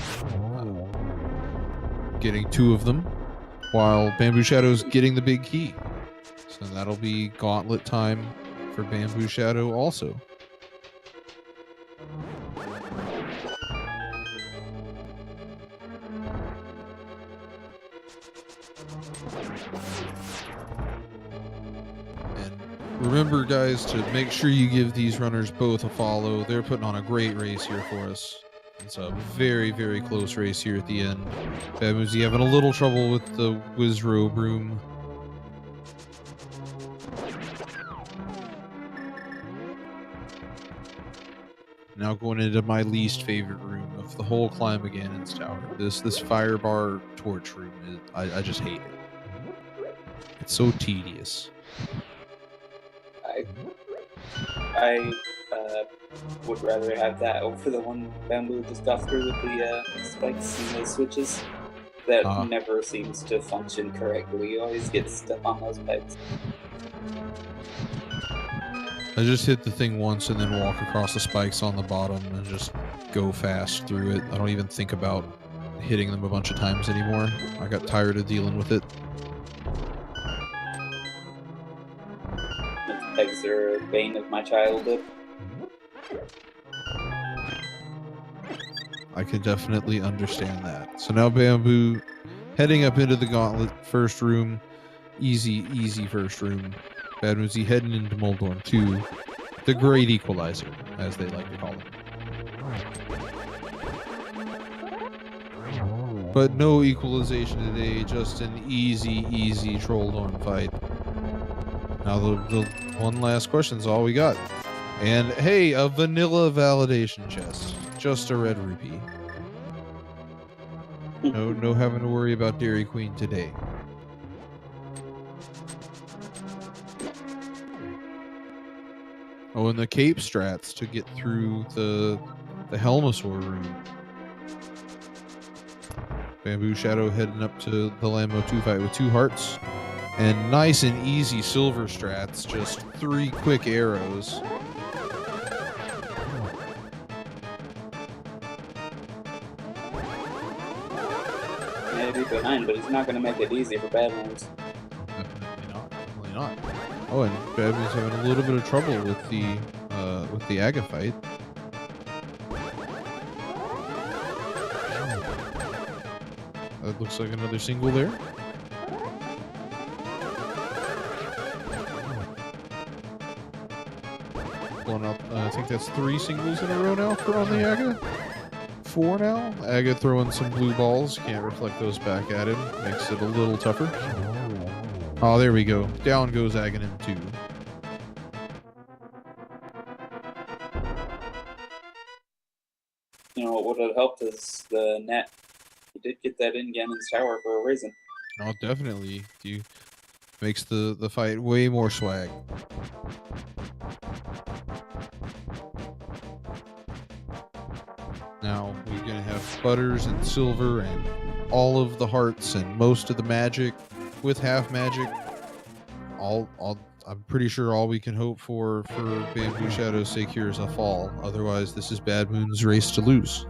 Speaker 2: Getting 2 of them, while BambooShadow's getting the big key. So that'll be gauntlet time for BambooShadow also. And Remember, guys, to make sure you give these runners both a follow. They're putting on a great race here for us. It's a very, very close race here at the end. BadmoonZ having a little trouble with the Wizro broom. Now going into my least favorite room of the whole climb of Ganon's Tower. This fire bar torch room. I just hate it. It's so tedious.
Speaker 1: I would rather have that over the one Bamboo just got through with the spikes and the switches. That never seems to function correctly. You always get stuck on those pipes.
Speaker 2: I just hit the thing once and then walk across the spikes on the bottom and just go fast through it. I don't even think about hitting them a bunch of times anymore. I got tired of dealing with it.
Speaker 1: The pegs are a bane of my childhood.
Speaker 2: I can definitely understand that. So now Bamboo heading up into the gauntlet first room. Easy first room. BadmoonZ heading into Moldorm 2. The Great Equalizer, as they like to call it. But no equalization today, just an easy Trolldorm fight. Now the one last question is all we got. And hey, a vanilla validation chest. Just a red rupee. No having to worry about Dairy Queen today. Oh, and the cape strats to get through the Helmasaur room. BambooShadow heading up to the Lambo 2 fight with 2 hearts. And nice and easy silver strats, just 3 quick arrows.
Speaker 1: Maybe behind, but he's not going to make it easy for BadmoonZ.
Speaker 2: Definitely not. Oh, and BadmoonZ having a little bit of trouble with the Aga fight. That looks like another single there. Pulling up, I think that's 3 singles in a row now for on the Aga. 4 now. Aga throwing some blue balls. Can't reflect those back at him. Makes it a little tougher. Oh, there we go. Down goes Aghanim 2.
Speaker 1: You know, what would have helped is the net. He did get that in Ganon's Tower for a reason.
Speaker 2: Oh, definitely. Makes the fight way more swag. Now we're gonna have butters and silver and all of the hearts and most of the magic with half magic. I'm pretty sure all we can hope for BambooShadow's sake here is a fall. Otherwise, this is BadmoonZ race to lose.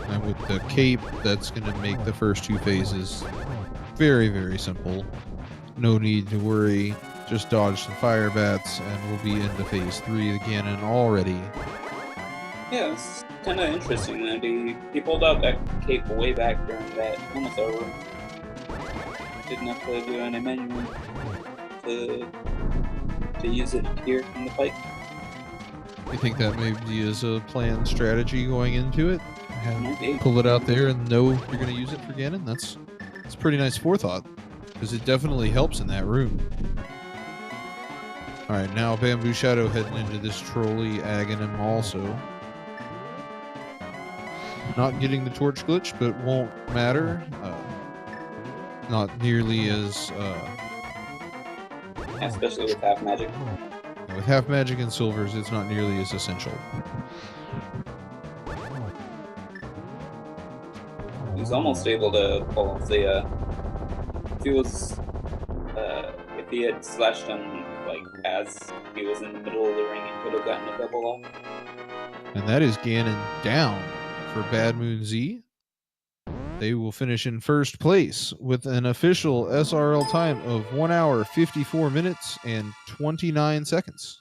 Speaker 2: And with the cape, that's going to make the first 2 phases very simple. No need to worry. Just dodge some fire bats and we'll be into phase 3 of Ganon already.
Speaker 1: Yeah, it's kind of interesting that he pulled out that cape way back during that Helmasaur room. Didn't have to do any manual to use it here in the fight.
Speaker 2: You think that maybe is a planned strategy going into it? Pull it out there and know you're going to use it for Ganon? That's pretty nice forethought, because it definitely helps in that room. Alright, now BambooShadow heading into this trolley Aghanim also. Not getting the torch glitch, but won't matter. Not nearly as...
Speaker 1: especially with half magic.
Speaker 2: With half magic and silvers, it's not nearly as essential.
Speaker 1: He's almost able to pull off the, if he had slashed him, like, as he was in the middle of the ring, he could have gotten a double off.
Speaker 2: And that is Ganon down for BadmoonZ. They will finish in first place with an official SRL time of 1 hour, 54 minutes, and 29 seconds.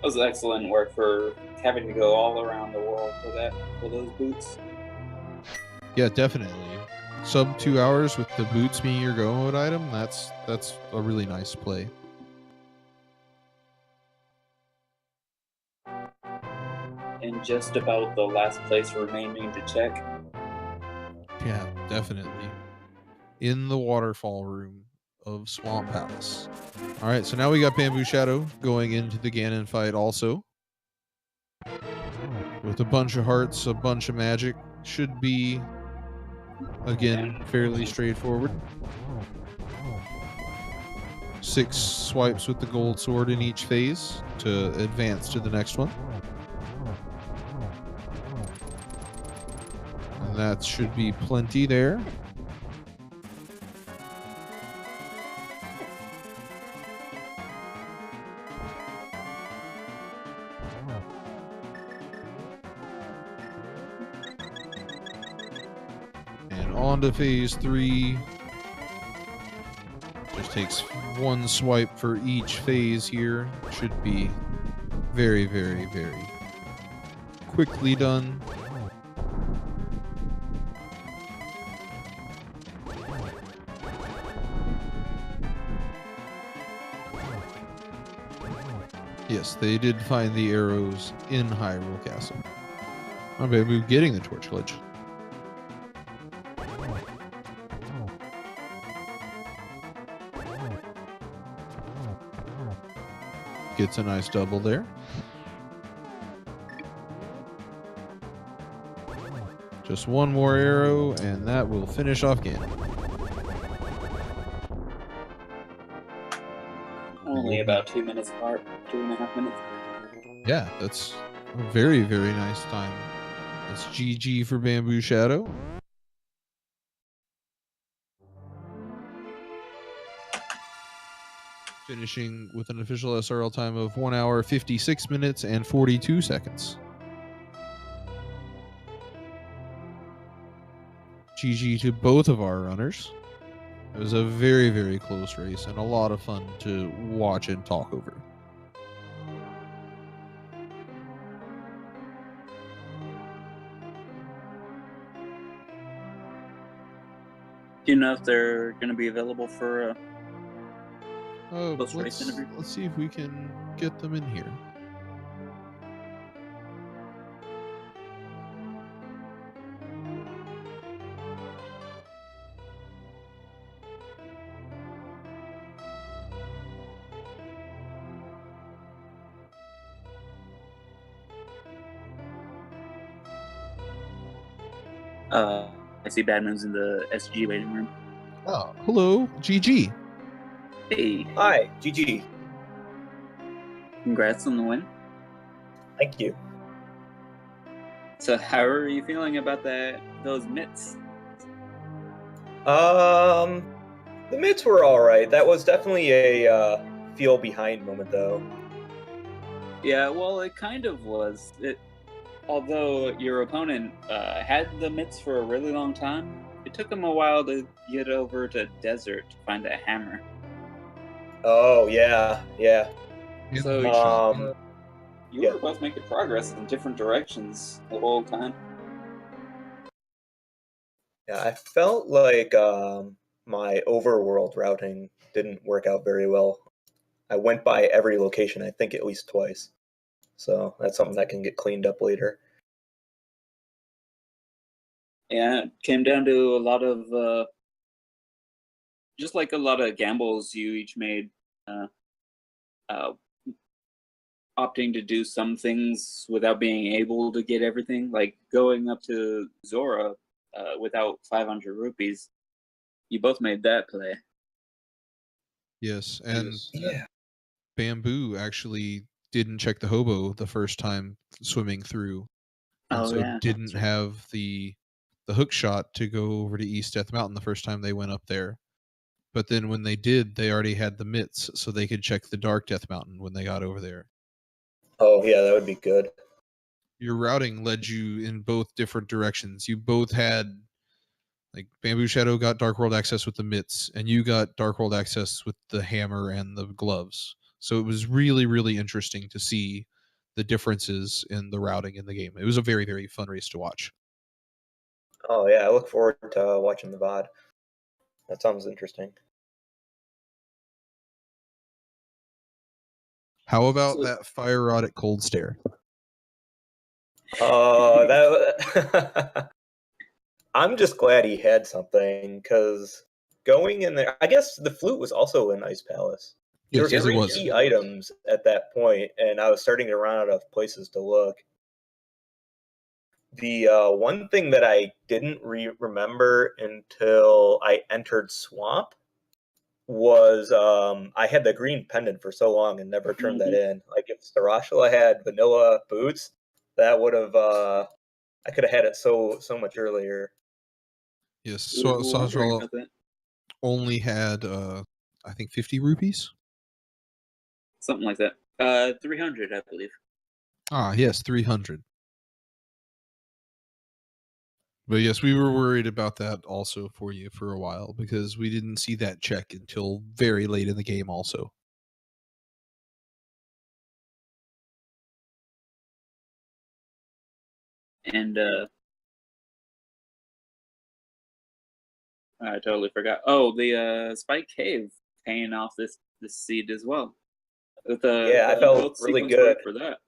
Speaker 1: was excellent work for having to go all around the world for those boots.
Speaker 2: Yeah, definitely. Sub 2 hours with the boots being your go mode item. That's a really nice play.
Speaker 1: And just about the last place remaining to check.
Speaker 2: Yeah, definitely. In the waterfall room of Swamp Palace. All right, so now we got BambooShadow going into the Ganon fight also. With a bunch of hearts, a bunch of magic. Should be, again, fairly straightforward. 6 swipes with the gold sword in each phase to advance to the next one. And that should be plenty there. And on to phase 3. Just takes 1 swipe for each phase here. Should be very, very, very quickly done. Yes, they did find the arrows in Hyrule Castle. Oh, baby, getting the torch glitch. Gets a nice double there. Just 1 more arrow, and that will finish off Ganon.
Speaker 1: Only about 2 minutes apart, 2.5 minutes.
Speaker 2: Yeah, that's a very, very nice time. That's GG for BambooShadow. Finishing with an official SRL time of 1 hour, 56 minutes, and 42 seconds. GG to both of our runners. It was a very, very close race and a lot of fun to watch and talk over.
Speaker 1: Do you know if they're going to be available for post-race interview?
Speaker 2: Let's see if we can get them in here.
Speaker 1: I see BadmoonZ in the SG waiting room.
Speaker 2: Oh, hello, GG.
Speaker 1: Hey,
Speaker 3: Hi, GG.
Speaker 1: congrats on the win.
Speaker 3: Thank you.
Speaker 1: So how are you feeling about those mitts?
Speaker 3: The mitts were all right. That was definitely a feel behind moment, though.
Speaker 1: Yeah, well, it kind of was. Although your opponent had the mitts for a really long time, it took him a while to get over to desert to find that hammer.
Speaker 3: Oh yeah.
Speaker 1: So you were both making progress in different directions the whole time.
Speaker 3: Yeah, I felt like my overworld routing didn't work out very well. I went by every location, I think at least twice. So that's something that can get cleaned up later.
Speaker 1: Yeah, it came down to a lot of just like a lot of gambles you each made, opting to do some things without being able to get everything, like going up to Zora without 500 rupees. You both made that play.
Speaker 2: Yes, and
Speaker 3: Yeah.
Speaker 2: Bamboo actually didn't check the hobo the first time swimming through, and so didn't have the hook shot to go over to East Death Mountain the first time they went up there. But then when they did, they already had the mitts, so they could check the Dark Death Mountain when they got over there.
Speaker 3: Oh yeah, that would be good.
Speaker 2: Your routing led you in both different directions. You both had, like, BambooShadow got Dark World access with the mitts, and you got Dark World access with the hammer and the gloves. So it was really, really interesting to see the differences in the routing in the game. It was a very, very fun race to watch.
Speaker 3: Oh yeah, I look forward to watching the VOD. That sounds interesting.
Speaker 2: How about that fire rod at Cold Stare?
Speaker 3: That I'm just glad he had something, because going in there, I guess the flute was also in Ice Palace. There
Speaker 2: Yes,
Speaker 3: were
Speaker 2: yes, it
Speaker 3: three
Speaker 2: was.
Speaker 3: key items at that point, and I was starting to run out of places to look. The one thing that I didn't remember until I entered Swamp was I had the green pendant for so long and never turned that in. Like if Sarashula had vanilla boots, that would have I could have had it so much earlier.
Speaker 2: Yes, so Sajal only had I think 50 rupees.
Speaker 1: Something like that. 300, I believe.
Speaker 2: Ah, yes, 300. But yes, we were worried about that also for you for a while because we didn't see that check until very late in the game also.
Speaker 1: And I totally forgot. Oh, the Spike Cave paying off this seed as well.
Speaker 3: Yeah, I felt really good
Speaker 1: for that.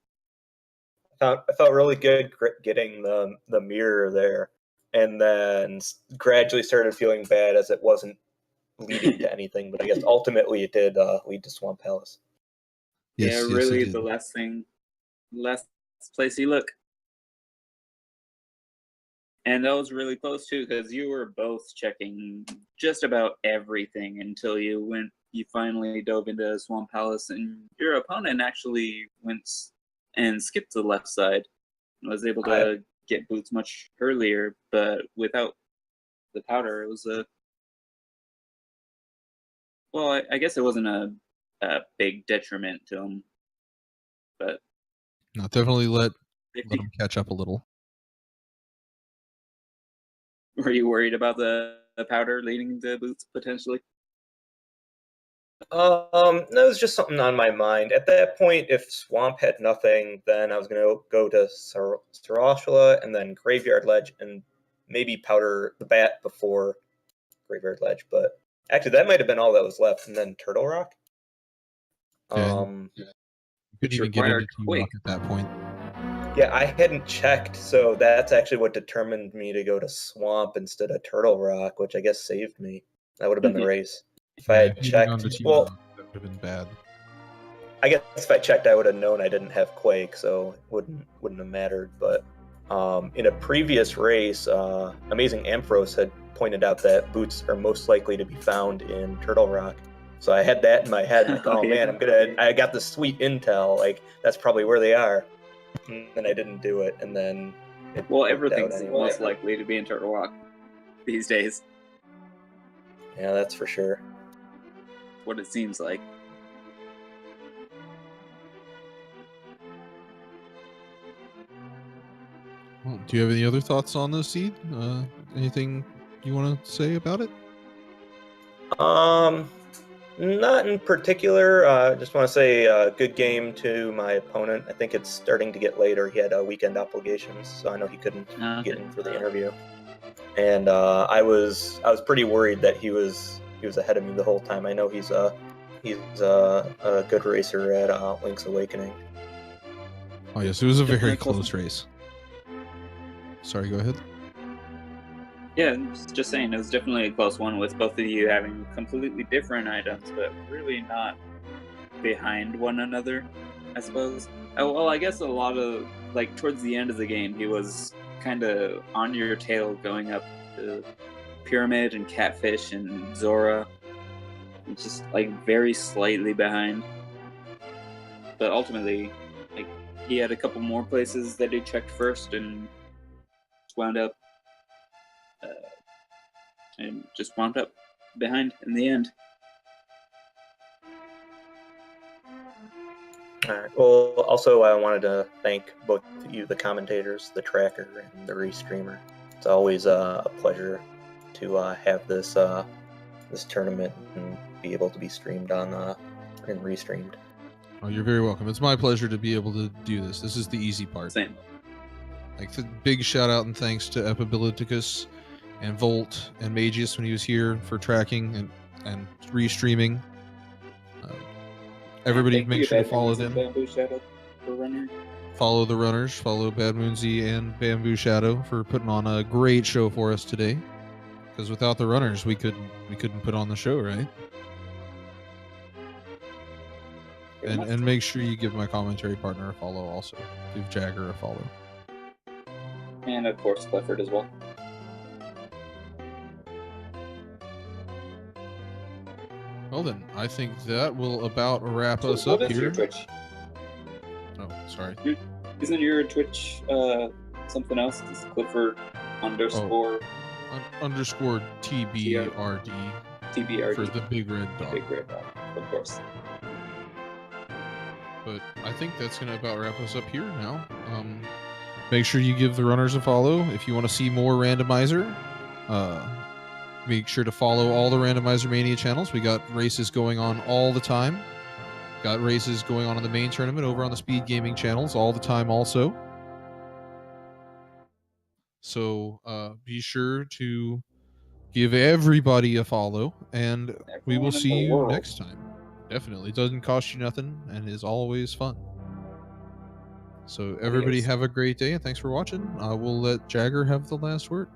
Speaker 3: I felt really good getting the mirror there, and then gradually started feeling bad as it wasn't leading to anything. But I guess ultimately it did lead to Swamp Palace.
Speaker 2: Yes,
Speaker 1: yeah,
Speaker 2: yes,
Speaker 1: really, the last place you look. And that was really close too, because you were both checking just about everything until you finally dove into Swamp Palace, and your opponent actually went and skipped the left side and was able to get boots much earlier, but without the powder, it was well, I guess it wasn't a big detriment to him, but
Speaker 2: no, definitely let him catch up a little.
Speaker 1: Were you worried about the powder leading to boots potentially?
Speaker 3: That was just something on my mind. At that point, if Swamp had nothing, then I was going to go to Sarashula and then Graveyard Ledge and maybe powder the bat before Graveyard Ledge. But actually, that might have been all that was left, and then Turtle Rock.
Speaker 2: You could even get into T-Rock at that point.
Speaker 3: Yeah, I hadn't checked, so that's actually what determined me to go to Swamp instead of Turtle Rock, which I guess saved me. That would have been the race. If I had checked, well,
Speaker 2: that would have been bad.
Speaker 3: I guess if I checked, I would have known I didn't have Quake, so it wouldn't have mattered. But in a previous race, Amazing Ampharos had pointed out that boots are most likely to be found in Turtle Rock. So I had that in my head, like, oh man, I got the sweet intel, like that's probably where they are. And I didn't do it, and then
Speaker 1: everything's most likely to be in Turtle Rock these days.
Speaker 3: Yeah, that's for sure.
Speaker 1: What it seems like.
Speaker 2: Well, do you have any other thoughts on this seed? Anything you want to say about it?
Speaker 3: Not in particular. Just want to say good game to my opponent. I think it's starting to get later. He had weekend obligations, so I know he couldn't get in for the interview. And I was pretty worried that he was ahead of me the whole time. I know he's a good racer at Link's Awakening.
Speaker 2: Oh yes, it was a very close race. Sorry, go ahead.
Speaker 1: Yeah, just saying, it was definitely a close one with both of you having completely different items, but really not behind one another, I suppose. Well, I guess a lot of, like, towards the end of the game, he was kind of on your tail going up to Pyramid and Catfish and Zora. Just, like, very slightly behind. But ultimately, like, he had a couple more places that he checked first and wound up behind in the end.
Speaker 3: All right. Well, also I wanted to thank both of you, the commentators, the tracker, and the restreamer. It's always a pleasure to have this this tournament and be able to be streamed on and restreamed.
Speaker 2: Oh, you're very welcome. It's my pleasure to be able to do this. This is the easy part.
Speaker 1: Same.
Speaker 2: Like, big shout out and thanks to Epabiliticus and Volt and Magius when he was here for tracking and restreaming. Everybody
Speaker 1: Thank
Speaker 2: make
Speaker 1: you,
Speaker 2: sure to follow
Speaker 1: BadmoonZ and
Speaker 2: them.
Speaker 1: BambooShadow for running.
Speaker 2: Follow the runners. Follow BadmoonZ and BambooShadow for putting on a great show for us today. Because without the runners, we couldn't put on the show, right? And make sure you give my commentary partner a follow also. Give Jagger a follow.
Speaker 1: And of course Clifford as well.
Speaker 2: Well then, I think that will about wrap us
Speaker 1: what
Speaker 2: up
Speaker 1: is
Speaker 2: here.
Speaker 1: your Twitch?
Speaker 2: Oh, sorry.
Speaker 1: Isn't your Twitch something else? It's Clifford underscore
Speaker 2: underscore TBRD
Speaker 1: TBRD
Speaker 2: for the big red dot.
Speaker 1: Big red dot, of course.
Speaker 2: But I think that's gonna about wrap us up here now. Make sure you give the runners a follow if you want to see more Randomizer. Make sure to follow all the Randomizer Mania channels. We got races going on all the time. Got races going on in the main tournament over on the Speed Gaming channels all the time also. So be sure to give everybody a follow, and we will see you next time. Definitely. It doesn't cost you nothing and is always fun. So everybody have a great day, and thanks for watching. We'll let Jagger have the last word.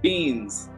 Speaker 1: Beans.